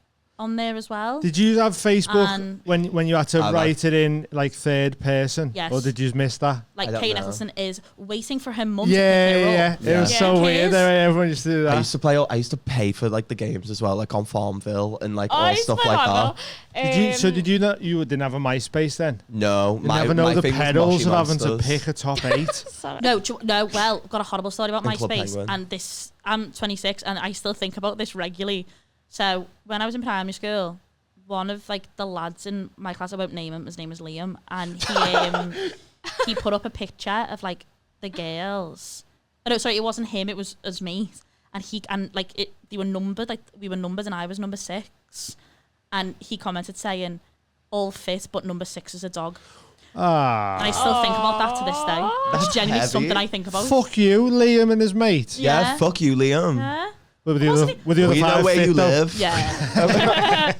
on there as well. Did you have Facebook And- when you had to write it in like third person? Yes. Or did you miss that? Like don't Kate know. Nicholson is waiting for her mum to Yeah, pick her yeah, up. It was Yeah. so Kids. weird. Everyone used to do that. I used to pay for like the games as well, like on Farmville and like Oh, all I used to stuff play like Marvel. that. Did you not? You didn't have a MySpace then? No, You never know the thing was pedals Moshi of having to Monsters. pick a top 8. Sorry. No, well, I've got a horrible story about And Club MySpace. Penguin. And this, I'm 26 and I still think about this regularly. So when I was in primary school, one of like the lads in my class, I won't name him, his name is Liam, and he put up a picture of like the girls. Oh no, sorry, it wasn't him, it was us me. And they were numbered, like we were numbered and I was number 6. And he commented saying, all fit, but number 6 is a dog. And I still think about that to this day. That's genuinely heavy. something I think about. Fuck you, Liam and his mate. Yeah, fuck you, Liam. Yeah. With the other We know five where fit, you though. live. Yeah.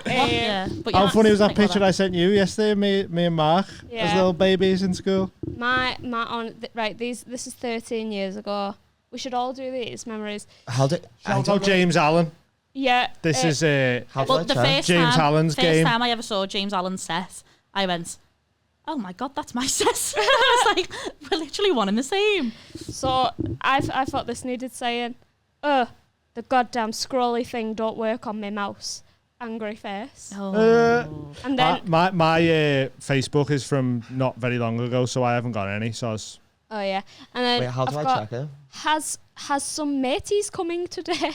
Yeah. But How yeah, funny was that think about picture I sent you yesterday? Me and Mark as Yeah. little babies in school. This is 13 years ago. We should all do these memories. Shout out James Allen. Yeah. This is Well, the first James time, Allen's first game. time I ever saw James Allen's set, I went, oh my God, that's my set. I was like, we're literally one and the same. So I thought this needed saying. The goddamn scrolly thing don't work on my mouse. Angry face. And then my Facebook is from not very long ago, so I haven't got any. So oh yeah, and then Wait, how do I've I got, check it? Has some mateys coming today?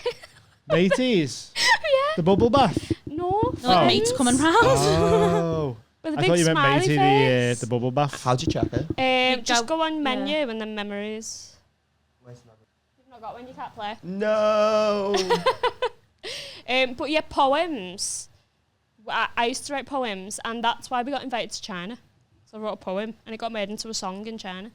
mateys, yeah. the bubble bath. No, Like mates coming round. Oh, with a I big thought you meant smiley matey face. the bubble bath. How'd you check it? Just go on menu and then memories. You've not got one, you can't play. No. But yeah, poems. I used to write poems, and that's why we got invited to China. So I wrote a poem, and it got made into a song in China.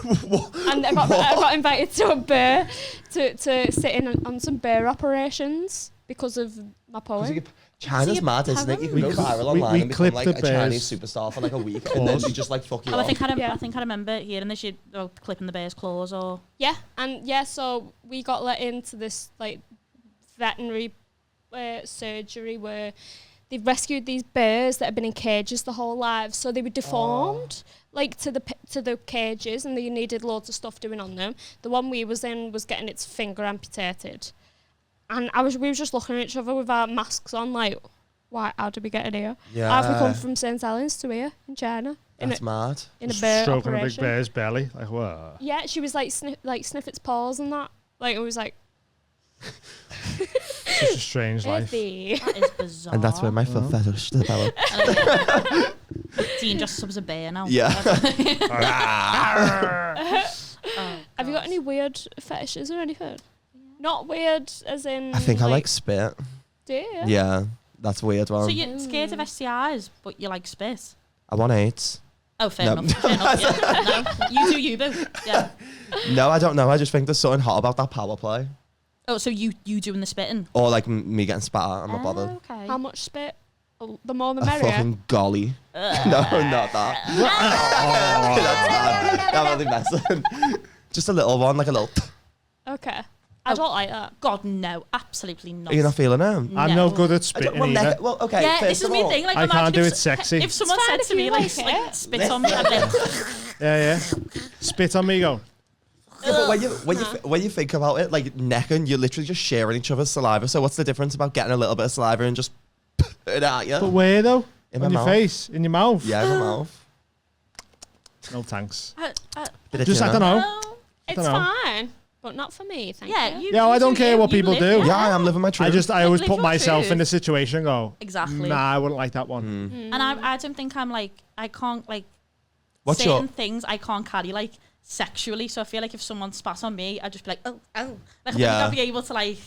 And I got invited to a bear to sit in on some bear operations because of my poem. China's mad, isn't it? You can go viral online and become like a Chinese superstar for like a week, and then you just like fuck you Oh, off. I think I remember hearing this. Clipping the bear's claws, or So we got let into this like veterinary surgery where they've rescued these bears that have been in cages the whole lives, so they were deformed like to the cages, and they needed loads of stuff doing on them. The one we was in was getting its finger amputated, and we were just looking at each other with our masks on, like, why? How did we get in here? Yeah. How have we come from St. Helens to here in China? That's mad. In a bear Stroking operation. a big bear's belly, like what? Yeah, she was like sniff its paws and that. Like it was like. Such a strange life. that is bizarre. And that's where my foot fetish developed. Dean just subs a bear now. Yeah. Have you got any weird fetishes or anything? Not weird as in. I think I like spit. Do you? Yeah, that's a weird one. So you're scared of STIs, but you like spit. I want AIDS. Oh, fair No. enough. Fair enough. Yeah. No, you do you, boo. Yeah. No, I don't know. I just think there's something hot about that power play. Oh, so you doing the spitting? Or like me getting spat at. I'm not bothered. Okay. How much spit? The more the A merrier. fucking golly. No, not that. That's bad. That really messing. Just a little one, like a little. Okay. I don't like that. God, no, absolutely not. Are you not feeling it? I'm no good at spitting either. Well, okay. Yeah, first this is of my all, thing. Like, I can't imagine do if it sexy. If someone It's fine said if to me, you like, like it. spit on me, I'd be like, Yeah. Spit on me, go. Yeah, but when you think about it, like necking, you're literally just sharing each other's saliva. So what's the difference about getting a little bit of saliva and just put it at you? But where though? In on my your mouth. face? In your mouth? Yeah, in my mouth. No thanks. Bit of Just I tuna. don't know. oh, It's dunno. fine, but not for me. Thank you. Yeah, I don't care what people do. Yeah, I am living my truth. I always Live put your myself truth. in the situation and go, Exactly. nah, I wouldn't like that one. Mm. And I don't think I'm like, I can't like, What's certain your- things I can't carry like sexually. So I feel like if someone spat on me, I'd just be like, oh. Like, I think Yeah. I'd be able to like,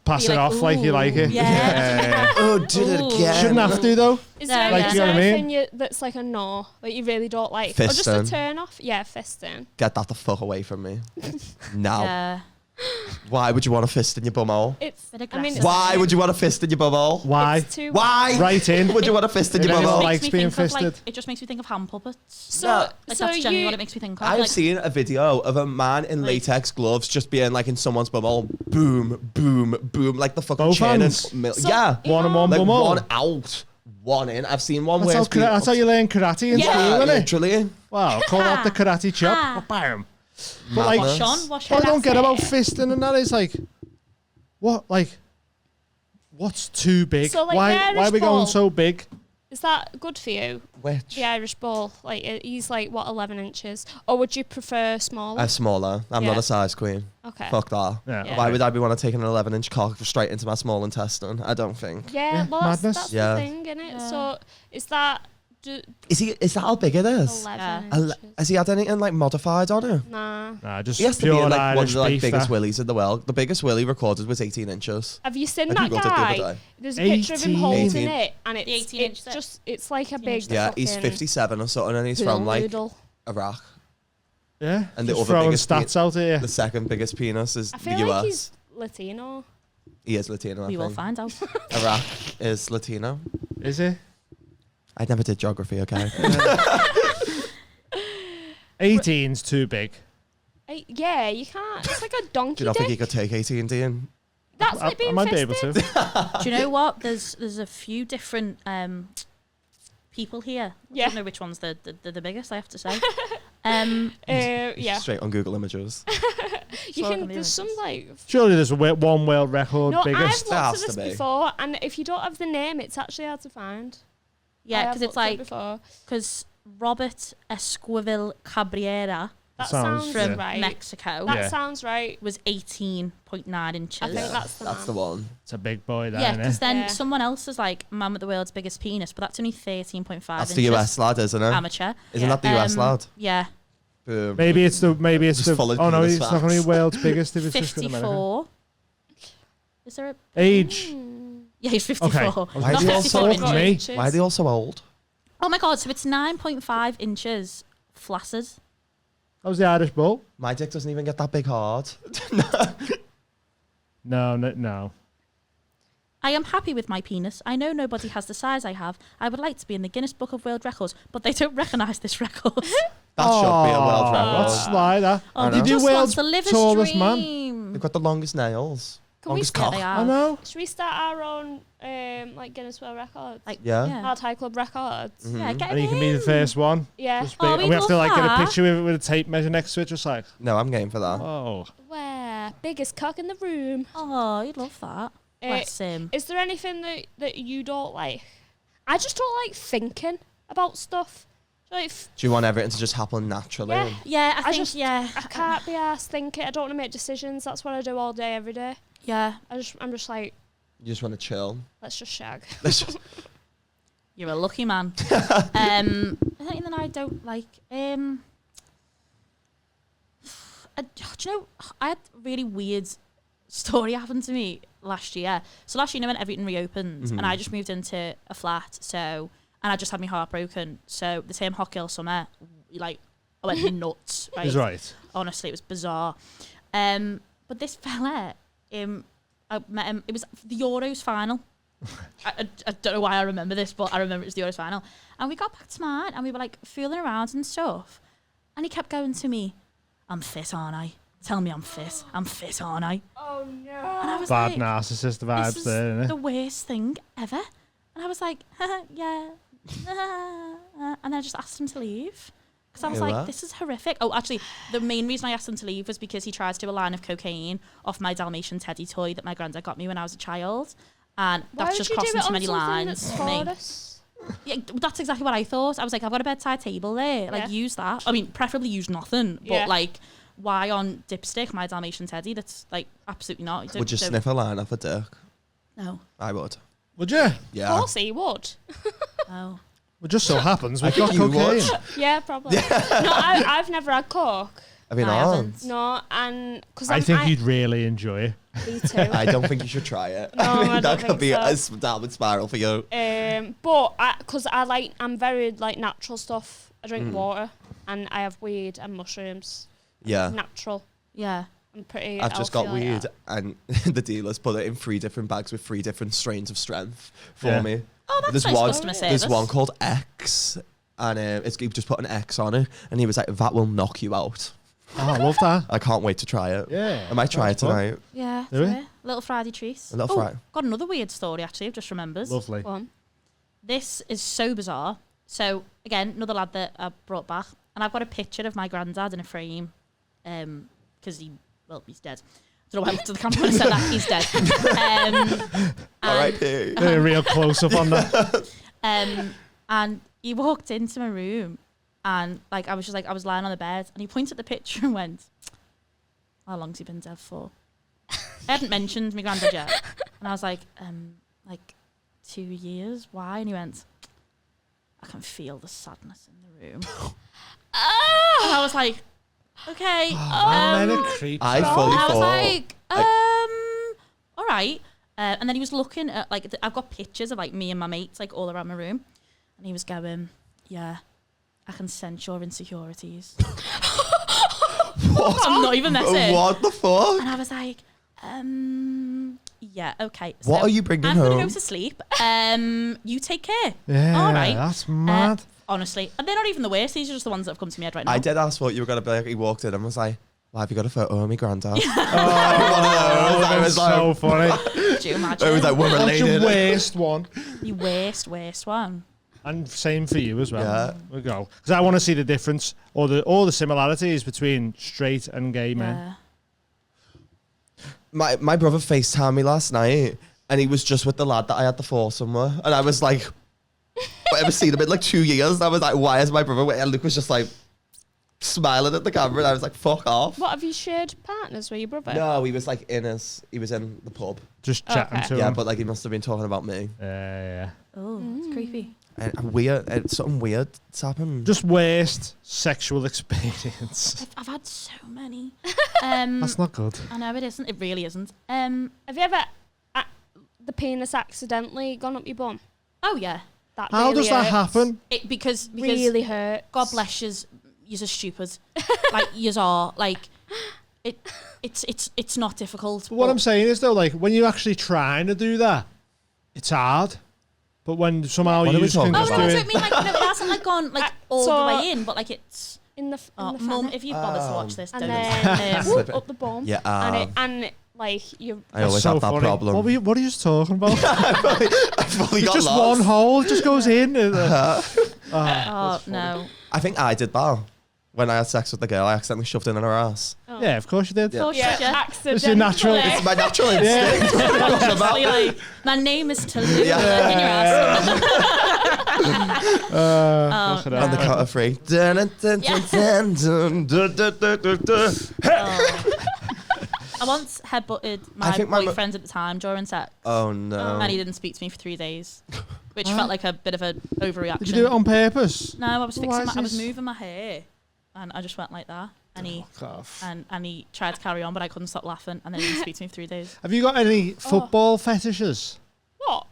Pass be it like, off like you ooh, like it. yeah. Oh, did it Ooh. again. Shouldn't have to though. Is Yeah, there, like, is you know there what I mean? anything that's like a no that you really don't like? Or just a Fisting. turn off? Yeah, fisting. Get that the fuck away from me. Now. yeah. Why would you want a fist in your bumhole? Why would you want a fist in your bumhole? Why? Why? Right in. Would you want a fist in your bumhole? Likes being fisted. It just makes me think of hand puppets. So that's generally what it makes me think of. I've seen a video of a man in latex gloves just being like in someone's bumhole, boom, boom, boom, like the fucking Both chain hands? yeah. One and one like bumhole. one out, one in. I've seen one That's where how you learn karate in school, isn't it? literally. Wow, call that the karate chop. Bam. But like, Wash what I don't get about fisting and that is like, what, like, what's too big? So, like, why are we going so big? Is that good for you? Which? The Irish ball. Like, he's like, what, 11 inches? Or would you prefer smaller? Smaller. I'm not a size queen. Okay. Fuck that. Yeah. Why would I be want to take an 11-inch cock straight into my small intestine? I don't think. Yeah, well, madness. that's the thing, isn't it? So, is that... Is that how big it is? 11 Has inches. he had anything like modified on it? Nah. Just He has to be pure like one of Irish the like, beef. biggest willies in the world. The biggest willy recorded was 18 inches. Have you seen I that googled it the other guy? day. There's a picture of him 18. holding 18. it, and it's 18 it's inch just it's like a big Yeah, he's fucking 57 or something, and he's pool from like noodle. Iraq. Yeah, And the just other throwing biggest stats out here. The second biggest penis is I the feel US. like he's Latino. He is Latino. We I will think. find out. Iraq is Latino. Is he? I never did geography. Okay. 18's too big. Yeah, you can't. It's like a donkey Do you not think he dick. could take 18, Dean? That's like I being might be able fisted. to. Do you know what? There's a few different people here. Yeah. I don't know which one's the biggest, I have to say. Yeah. Straight on Google Images. You can. There's some like. Surely there's one world record No, biggest. I've looked Has at to this be. before, and if you don't have the name, it's actually hard to find. I Yeah, have because it's looked at it like before. because Robert Esquivel Cabrera That Sounds- sounds yeah. right. Mexico That Yeah. sounds right. was 18.9 inches. I think that's the That's man. the one. It's a big boy, that, Yeah, isn't because it? then Yeah. someone else is like man with the world's biggest penis, but that's only 13.5 That's inches. the US lad, isn't it? Amateur. Isn't that the US lad? Yeah. Boom. Maybe it's the Just followed oh no, penis it's not going to be facts. world's biggest if it's just going to America. 54. Is there a... Age. Yeah, he's 54. Okay. Why Not do you all 54 so inches. me? Inches. Why are they all so old? Oh my god, so it's 9.5 inches flaccid. That was the Irish Bull. My dick doesn't even get that big hard. No. I am happy with my penis. I know nobody has the size I have. I would like to be in the Guinness Book of World Records, but they don't recognise this record. That should be a world record. What's like that? Oh, know. You do just wants world's to live a tallest man. dream. They've got the longest nails. Can we longest start? cock. They I are. know. Should we start our own like Guinness World Records? Like, Yeah. Hard High Club Records. Mm-hmm. Yeah, get And him you can be the in. first one. Yeah. Just Oh, and we we'd have to like love get a that. picture with a tape measure next to it, just like, No, I'm game for that. oh. Where? Biggest cock in the room. Oh, you'd love that. Bless him. Is there anything that you don't like? I just don't like thinking about stuff. Like, Do you want everything to just happen naturally? Yeah. Yeah, I think, just- yeah. I can't be arsed thinking. I don't want to make decisions. That's what I do all day, every day. Yeah, I'm just like, You just want to chill. let's just shag. Let's just- you're a lucky man. Anything that I don't like. Do you know, I had a really weird story happen to me last year. So last year, when everything reopened, and I just moved into a flat, and I just had my heart broken. So the same hot girl summer, like, I went nuts. Right? He's right. Honestly, it was bizarre. But this fella, I met him. It was the Euros final. I don't know why I remember this, but I remember it was the Euros final. And we got back to mine, and we were like fooling around and stuff. And he kept going to me, "I'm fit, aren't I? Tell me I'm fit. I'm fit, aren't I?" Oh no. And I was Bad like, narcissist "This vibes is there, isn't the it? worst thing ever." And I was like, "Yeah." And I just asked him to leave. Because I was Who like, that? this is horrific. Oh, actually, the main reason I asked him to leave was because he tried to do a line of cocaine off my Dalmatian teddy toy that my granddad got me when I was a child. And Why that's would just you do crossing it too on many something lines that's for me. for us? Yeah, that's exactly what I thought. I was like, I've got a bedside table there. Like, Yeah. use that. I mean, preferably use nothing. But, Yeah. like, why on dipstick my Dalmatian teddy? That's, like, absolutely not. Would you sniff a line off a dick? No. I would. Would you? Yeah. Of course he would. No. Well, just so happens we've think got you cocaine. would. Yeah, probably. No, I've never had coke. I mean, I haven't. No, and because I think you'd really enjoy it. Me too. I don't think you should try it. No, I that don't could think be so. a downward spiral for you. But because I'm very like natural stuff. I drink water and I have weed and mushrooms. Yeah. Natural. Yeah. I'm pretty. I've just got healthy like weed, that. and the dealers put it in 3 different bags with 3 different strains of strength for me. Oh, that's There's nice one, customer service. There's one called X, and you just put an X on it, and he was like, "That will knock you out." Oh, I love that. I can't wait to try it. Yeah. I might try it tonight. Yeah, Do we? yeah. Little Friday treat. A little Friday. Got another weird story actually. I've just remembered. Lovely. Go on. This is so bizarre. So again, another lad that I brought back, and I've got a picture of my granddad in a frame, because he's dead. I don't know why I looked at the camera when I said that. He's dead. R.I.P. A real close up on that. And he walked into my room, and like I was lying on the bed, and he pointed at the picture and went, "How long's he been dead for?" I hadn't mentioned my granddad yet, and I was like 2 years. Why? And he went, "I can feel the sadness in the room." And I was like, "Okay." Men are creeps. I fully And I was thought. like, all right. And then he was looking at, like, I've got pictures of, like, me and my mates, like, all around my room. And he was going, "Yeah, I can sense your insecurities." What? I'm not even messing. What the fuck? And I was like, yeah, okay. What are you bringing I'm going to home? go to sleep. You take care. Yeah, All right. that's mad. Honestly. And they're not even the worst. These are just the ones that have come to my head right now. I did ask what you were going to be like. He walked in and was like, "Why have you got a photo of me granddad?" That was so funny. Do you imagine? I was like, "We're That's your related." worst one. The worst one. And same for you as well. Yeah. We'll go. Because I want to see the difference or all the similarities between straight and gay men. Yeah. My brother FaceTimed me last night, and he was just with the lad that I had the foursome with, and I was like, I haven't seen him in like 2 years, and I was like, "Why is my brother with?" And Luke was just like smiling at the camera, and I was like, "Fuck off." What, have you shared partners with your brother? No, he was like he was in the pub. Just chatting Okay. to Yeah, him. but like he must have been talking about me. Yeah. Oh, it's creepy. And weird, something weird's happened. Just worst sexual experience. I've had so many. That's not good. I know it isn't. It really isn't. Have you ever the penis accidentally gone up your bum? Oh yeah. That How really does that hurts. Mm. happen? Because Really hurt. God bless yous. Yous are stupid. Like yous are like it's not difficult. But what but I'm saying is though, like when you're actually trying to do that, it's hard. But when somehow What are you we just can talking Oh just no, do I it. don't mean like no, it hasn't like gone like all so- the way in, but like it's. in the Oh, the Mum, fanny. if you bother to watch this, And don't. then Slip it. up the bum. Yeah, and like you. I always so have that funny. problem. What are you just talking about? I fully It's got just lost. one hole, it just goes in. Oh no. I think I did that. When I had sex with the girl, I accidentally shoved it in her ass. Yeah, of course you did. Of course you did. accidentally. It's your natural. It's my natural instinct. What are you talking about? Actually, like, my name is Tallulah in your Yeah. ass. Fucking no. On the hell. count of 3. Dun, dun, dun, dun, dun, dun, dun, dun, dun, dun. I once headbutted I my think my boyfriend at the time during sex, Oh no. and he didn't speak to me for 3 days, which felt like a bit of an overreaction. Did you do it on purpose? No, I was Why fixing. is I was this- moving my hair, and I just went like that, and he Fuck off. and he tried to carry on, but I couldn't stop laughing, and then he didn't speak to me for 3 days. Have you got any football fetishes? What?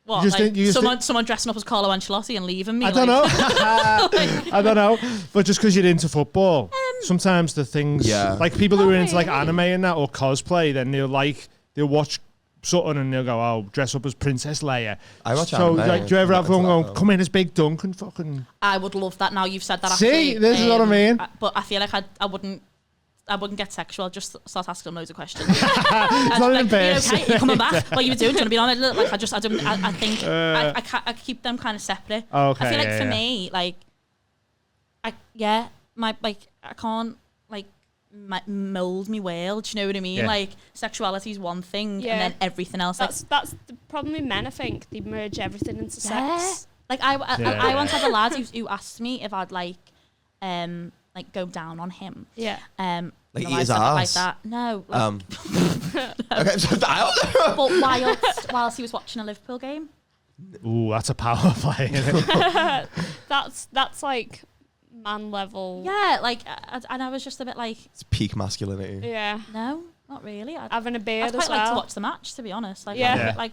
What? just Like think- you just someone dressing up as Carlo Ancelotti and leaving me? I don't like, know. I don't know. But just because you're into football, sometimes the things, Yeah. like people who are into like really? anime and that or cosplay, then they'll watch something and they'll go, "Oh, dress up as Princess Leia." I watch So, anime. like, do you ever have I'm one not into go, that, "Come in as Big Dunk and fucking"? I would love that. Now you've said that. See, actually, this is what I mean. But I feel like I wouldn't get sexual. I'd just start asking them loads of questions. It's not like, embarrassing. you okay? Are you coming back? What are you doing? Do you want to be on it? Like I think I keep them kind of separate. Okay, I feel like yeah, for yeah. me, like I can't like mold me world. Do you know what I mean? Yeah. Like sexuality is one thing, Yeah. and then everything else. Like, That's the problem with men. I think they merge everything into sex. Like I Yeah. once had a lad who asked me if I'd like go down on him. Yeah. Like no, eat I his said it like ass? that. No. Like, Okay, so that. but whilst he was watching a Liverpool game. Ooh, that's a power play. Isn't it? That's like man level. Yeah, like and I was just a bit like, It's peak masculinity. Yeah. no, not really. Having a I'd beard quite as like to well. watch the match, to be honest. Like, Yeah. I'm a Yeah. bit like,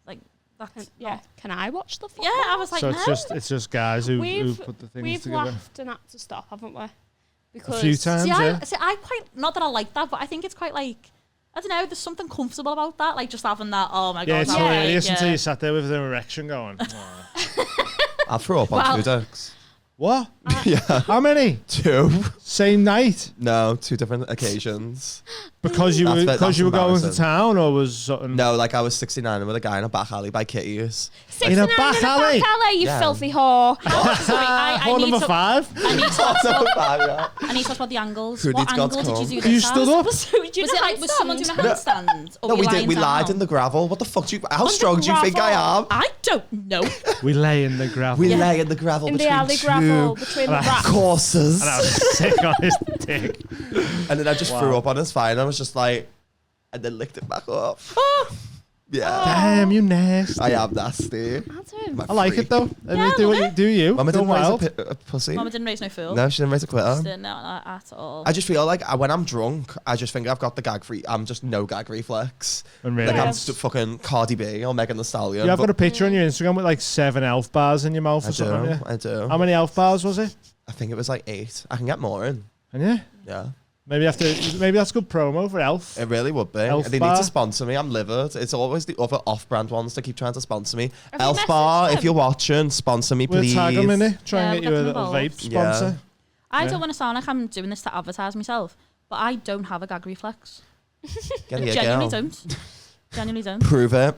like that's Yeah. Can I watch the football? Yeah, I was like, So no. it's just guys who We've put the things we've together. laughed and had to stop, haven't we? Because A few times, yeah. I quite, not that I like that, but I think it's quite like, I don't know, there's something comfortable about that, like just having that, oh my Yeah, God. it's hilarious until you sat there with an erection going. I threw up on 2 dicks. What? Yeah. How many? 2. Same night? No, 2 different occasions. Because you were going to town, or was something? No, like I was 69 with a guy in a back alley by Kitty's. 69 in a back alley? You filthy whore. Sorry, I Hole need number to, 5? I need to talk Yeah. I need to talk about the angles. Who What needs angle God's did you call? do You this stood as? up? Was it like, was someone doing a handstand? Or No, were you we did. lying We lied down? in the gravel. What the fuck do you? How On the strong do you think I am? I don't know. We lay in the gravel. We lay in the gravel In the between alley 2 gravel, between the racks. courses. And I was sick on his dick. And then I just threw up on his fine. I was just like, and then licked it back up. Yeah. Damn, you nasty. I am nasty. I like it though. I mean, do what you do. You Mama go didn't raise wild. a pussy. Mama didn't raise no fool. No, she didn't raise a glitter. Didn't know that at all. I just feel like when I'm drunk, I just think I've got the I'm just no gag reflex. Really? Like I'm just fucking Cardi B or Megan Thee Stallion. Yeah, I've got a picture on your Instagram with like 7 elf bars in your mouth or something. Yeah. I do. How many elf bars was it? I think it was like 8. I can get more in. And yeah, Yeah. maybe that's good promo for elf. It really would be. Elf They Bar. need to sponsor me. I'm livid. It's always the other off-brand ones that keep trying to sponsor me. Have you Elf messaged Bar, them? if you're watching, sponsor me, We'll please. tag them in it. Try and Yeah, get we'll you a get them little vape involved. sponsor. I Yeah. don't want to sound like I'm doing this to advertise myself, but I don't have a gag reflex. Get here, Genuinely girl. don't. Genuinely don't. Prove it.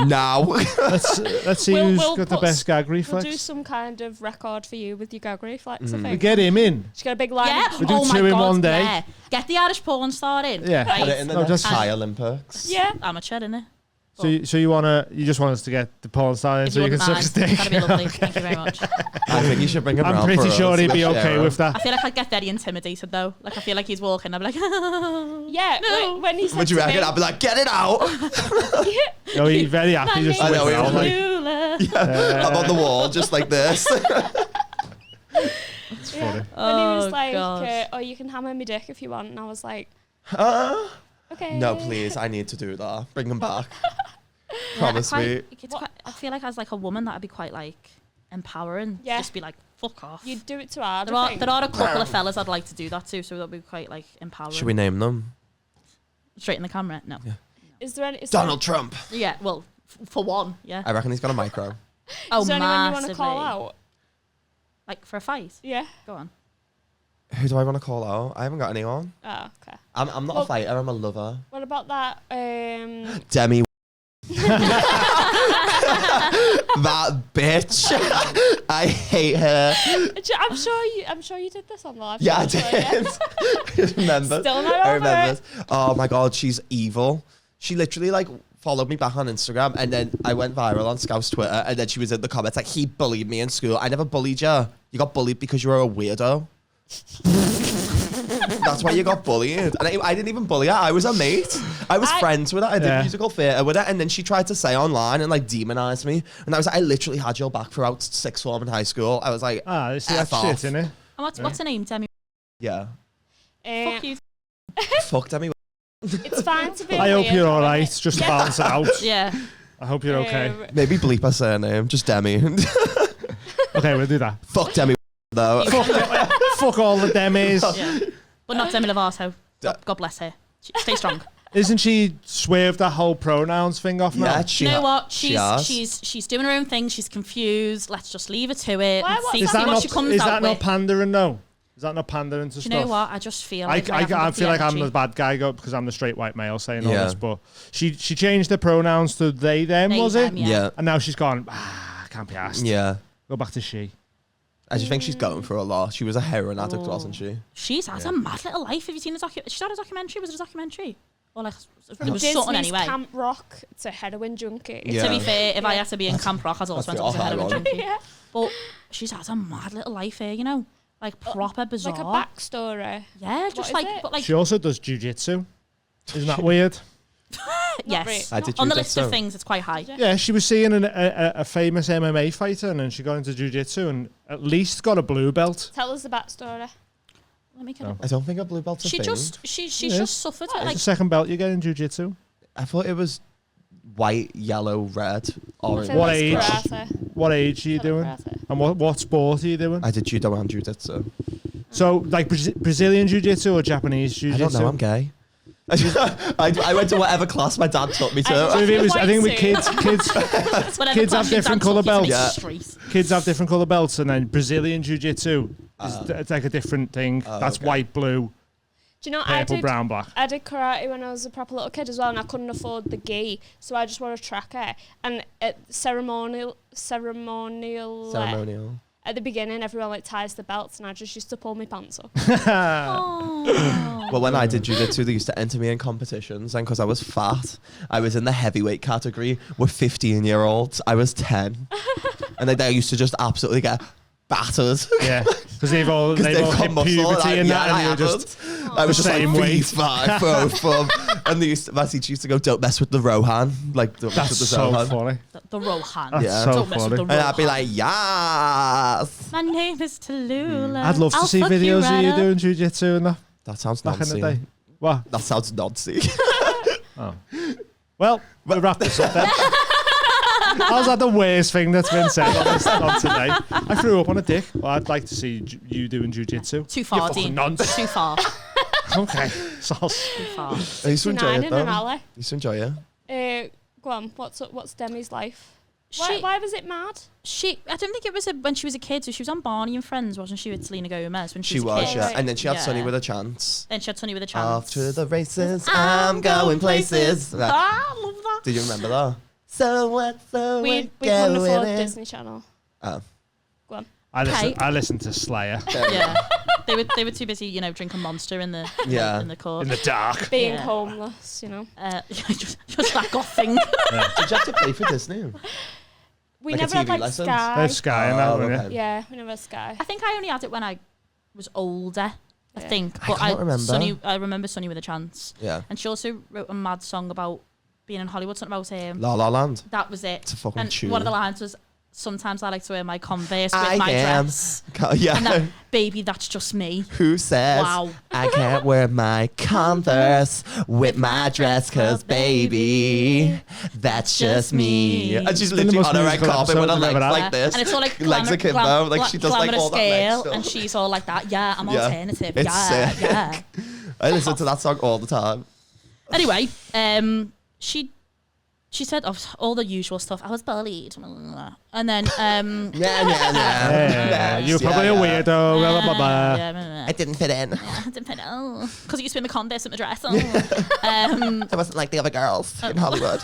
Now. Let's see We'll who's got the put- best gag We'll reflex. do some kind of record for you with your gag reflex, I We think. get him in. She's got a big line. Yeah. We do Oh my 2 in God, one day. Yeah. Get the Irish porn star in. Yeah. Right. Put it in the No, next just- High Olympics. Yeah. Amateur, innit? So you just want us to get the porn star in If so you can wouldn't suck his mind, dick. that'd be lovely. Thank you very much. I think you should bring him I'm round pretty for sure us. he'd be Let's okay share with him. I that. feel like I'd get very intimidated though. Like I feel like he's walking, I'd be like, Yeah, No. when he said Would you to reckon? me, I'd be like, get it out. No, he's very happy just I know, with it he all, was like, I'm on the wall just like this. it's funny. when he Oh, was like, God. oh, you can hammer me dick if you want, and I was like, okay. No, please. I need to do that. Bring him back. Promise me. I feel like as like a woman that'd be quite like empowering. Yeah. Just be like, fuck off. You'd do it too hard. There I are think. a couple of fellas I'd like to do that too, so that'd be quite like empowering. Should we name them? Straight in the camera? No. Yeah. Is there any? Donald Trump. Yeah, well, for one, yeah. I reckon he's got a micro. Oh, Is there anyone you want massively. to call out? Like for a fight? Yeah. Go on. Who do I want to call out? I haven't got anyone. Oh, okay. I'm not Well- a fighter. I'm a lover. What about that? Demi. That bitch. I hate her. I'm sure you did this on the live. Yeah, I show, yeah? did. I remember. Still not I over remember. it. Oh my god, she's evil. She literally like followed me back on Instagram, and then I went viral on Scout's Twitter, and then she was in the comments like, he bullied me in school. I never bullied you. You got bullied because you were a weirdo. That's why you got bullied. And I didn't even bully her. I was a mate. I was friends with her. I did musical theatre with her. And then she tried to say online and like demonize me. And I was like, I literally had your back throughout sixth form in high school. I was like, this is that F off. shit, innit? And what's her name, Demi? Yeah. Fuck you. Fuck Demi. It's fine to be. I hope weird, you're all but right. Just to balance it out. Yeah. I hope you're okay. Maybe bleep her surname. Just Demi. Okay, we'll do that. Fuck Demi though. Fuck all the demis. Yeah. But not Demi Lovato. God bless her. Stay strong. Isn't she swerved that whole pronouns thing off now? Yeah, You know what? she has. She's doing her own thing. She's confused. Let's just leave her to it. Why, and what's see Is that what not? she comes Is out that not with. pandering? No. Is that not pandering to Do stuff? you know what? I just feel I like I feel like I'm the bad guy because I'm the straight white male saying all Yeah. this, but she changed the pronouns to they them, They, was them, it? Yeah. And now she's gone. Can't be asked. Yeah. Go back to she. I just think she's going for a lot. She was a heroin addict, wasn't she? She's had a mad little life. Have you seen the documentary? She had a documentary. Was it a documentary? Or like From it was Disney's something anyway. Camp Rock to heroin junkie. Yeah. To be fair, if I had to be in Camp Rock, I'd also went That's to a heroin heroin. junkie. Yeah. But she's had a mad little life here, you know, like proper bizarre. Like a backstory. Yeah, just is like it? but like She also does jiu-jitsu. Isn't that weird? yes. I did On the list of jiu-jitsu. things, it's quite high. Yeah, she was seeing a famous MMA fighter, and then she got into jiu-jitsu and at least got a blue belt. Tell us the backstory. Let me get No. it. I don't think a blue belt's a She thing. just she's Yeah. just suffered It's like the second belt you get in jiu-jitsu. I thought it was white, yellow, red, orange. What Phyllis age? Karate. What age are you doing? Karate. And what sport are you doing? I did judo and jiu-jitsu. So, like Brazilian jiu-jitsu or Japanese jiu-jitsu? I don't know, I'm gay. I went to whatever class my dad took me to. So if it was, I think with kids have different colour belts. Yeah. Kids have different colour belts, and then Brazilian jiu-jitsu it's like a different thing. That's white, blue. Do you know, purple, brown, black. I did karate when I was a proper little kid as well, and I couldn't afford the gi, so I just wore a tracker. And at ceremonial. At the beginning, everyone like ties the belts, and I just used to pull my pants up. Well, when I did jiu-jitsu, they used to enter me in competitions, and because I was fat, I was in the heavyweight category with 15-year-olds. I was 10, and they used to just absolutely get battered. Yeah, because they've all hit puberty and that, and you're just I was just same like weight. V5, both of them. And my teacher used to go, "Don't mess with the Rohan." Like, don't mess with the so Rohan. funny. The Rohan. That's so Don't mess with funny. the And I'd be Rohan. like, "Yes." My name is Tallulah. I'd love to see fuck videos of right you up. doing jiu-jitsu and that That sounds back in the day. noncy. What? That sounds noncy. Well, we'll wrap this up then. How's that the worst thing that's been said on today? I threw up on a dick. Well, I'd like to see you doing jiu-jitsu. Too far, You fucking Dean. nonce. Too far. Okay. Sauce. Too far. I used to enjoy 69 it in an though. alley. I used to enjoy it. Go on, what's Demi's life? She- Why was it mad? I don't think it was when she was a kid. So she was on Barney and Friends, wasn't she, with Selena Gomez when she, She was a was, kid? yeah. And then she had Yeah. Sonny with a chance. Then she had Sonny with a chance. Off to the races, I'm going places. Right. Ah, I love that. Did you remember that? So what? So We what? couldn't Going afford in. Disney Channel. Oh. Go on. I listened to Slayer Yeah, they were too busy, drinking Monster in the Yeah. in the court. in the dark. Being Yeah. homeless, just that goth thing. Did you have to pay for Disney? We Like a never had TV like license? Sky. There's Sky and that, Oh, wasn't okay. it? Yeah, we never had Sky. I think I only had it when I was older. I Yeah. think, I but can't remember. I remember Sonny with a chance. Yeah. And she also wrote a mad song about being in Hollywood. Something about La La Land. that was it. It's a fucking and tune. one of the lines was, "Sometimes I like to wear my Converse with I my am. dress." Yeah. And that, baby, that's just me. Who says Wow. I can't wear my Converse with my dress? Cause baby, that's just me. And she's Been the literally most on her red musical carpet with her episode we've legs ever had. like this. And it's all like legs akimbo. Like she does like all that leg scale, stuff. and she's all like that. Yeah, I'm Yeah. alternative. It's Yeah, sick. yeah. I listen to that song all the time. Anyway, she said all the usual stuff. I was bullied, and then Yeah, you're probably a weirdo. Blah, blah, blah. I didn't fit in. because it used to be in my Converse and my dress. I wasn't like the other girls in Hollywood.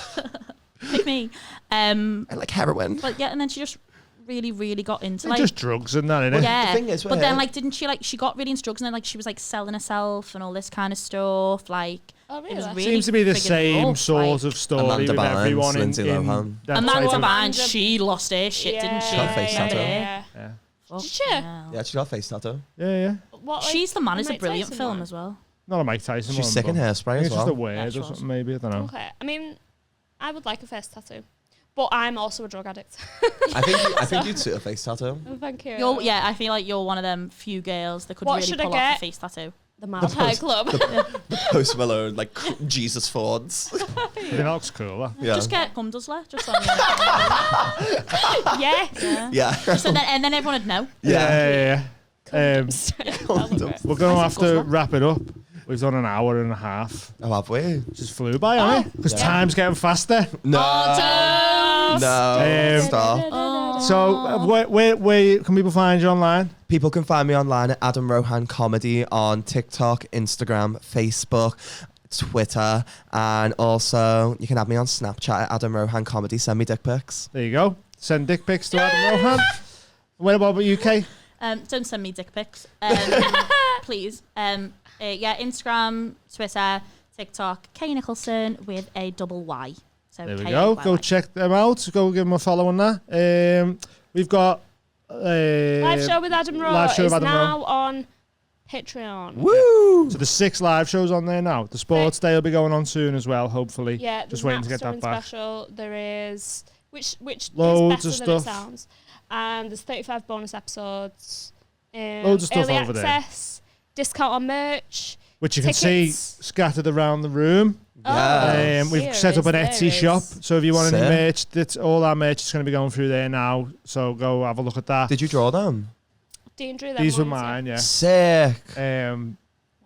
Pick me. I like heroin. But yeah, and then she just really got into like Just drugs and that, innit? yeah. The thing is with but then her- like didn't she she got really into drugs and then like she was like selling herself and all this kind of stuff. Like Oh, it was really? really Seems to be the friggin' same rough, sort like- of story Amanda with Bynes, everyone Lindsay in Lohan. that Amanda type of- Bynes, she lost her shit, didn't she? She got face tattoo. Yeah. Fuck Did she? hell. Yeah, she got a face tattoo. Yeah. What, like, She's the man. It's a Mike brilliant Tyson film one? as well. Not a Mike Tyson She's one, sick in but I Hairspray think as it's just a well. word Yeah, she or was. something, maybe. I don't know. Okay, I mean, I would like a face tattoo, but I'm also a drug addict. I think you'd suit a face tattoo. Oh, thank you. I feel like you're one of them few girls that could What really should I pull off get? a face tattoo. The Mount High Club. Post Malone, like Jesus Fords. I think that looks cool. That. Yeah. Just get cum duzzler, just on Yes. Yeah. So then everyone would know. Yeah. That'll be Condoms. great. We're going to I have think to Gosler. wrap it up. We've done an hour and a half. Oh, have we? Just flew by, haven't it? Because Yeah. time's getting faster. No. No. Stop. So, where can people find you online? People can find me online at Adam Rohan Comedy on TikTok, Instagram, Facebook, Twitter, and also you can have me on Snapchat at Adam Rohan Comedy. Send me dick pics. There you go. Send dick pics to Adam Rohan. What about UK? Don't send me dick pics, please. Yeah, Instagram, Twitter, TikTok, K Nicholson with a double Y. So There we K-A-Y-Y. go. Go check them out. Go give them a follow on that. We've got Live show with Adam Rowe live show is with Adam now on Patreon. Woo! So there's 6 live shows on there now. The sports day will be going on soon as well, hopefully. Yeah, Just there's waiting an to get that Amsterdam back. special. There is which Loads is of better than stuff. it sounds. And there's 35 bonus episodes. Loads of stuff early over there. access, discount on merch. Which you can see Tickets. scattered around the room. Yes. We've There set up an is, Etsy there shop. is. So if you want any Sick. merch, all our merch is going to be going through there now. So go have a look at that. Did you draw them? Dean drew them These were ones, mine, yeah. Sick.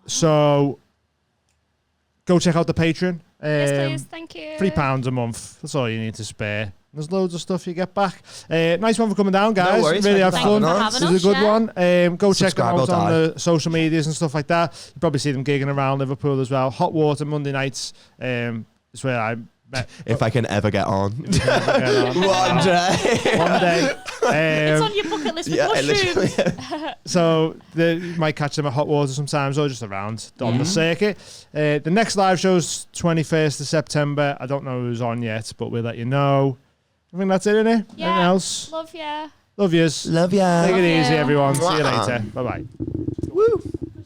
So go check out the Patreon. Yes, please. Thank you. £3 a month. That's all you need to spare. There's loads of stuff you get back. Nice one for coming down, guys. No worries. Really had fun. This is a good one. Go check them Subscribe out or on die. the social medias and stuff like that. You probably see them gigging around Liverpool as well. Hot Water Monday nights. It's where I met. If I can ever get on. One day. It's on your bucket list with mushrooms. So you might catch them at Hot Water sometimes or just around on the circuit. The next live show's 21st of September. I don't know who's on yet, but we'll let you know. I think that's it, innit? Yeah. Anything else? Love ya. Love yous. Love ya. Take it easy, ya. everyone. See you later. Bye-bye. Woo.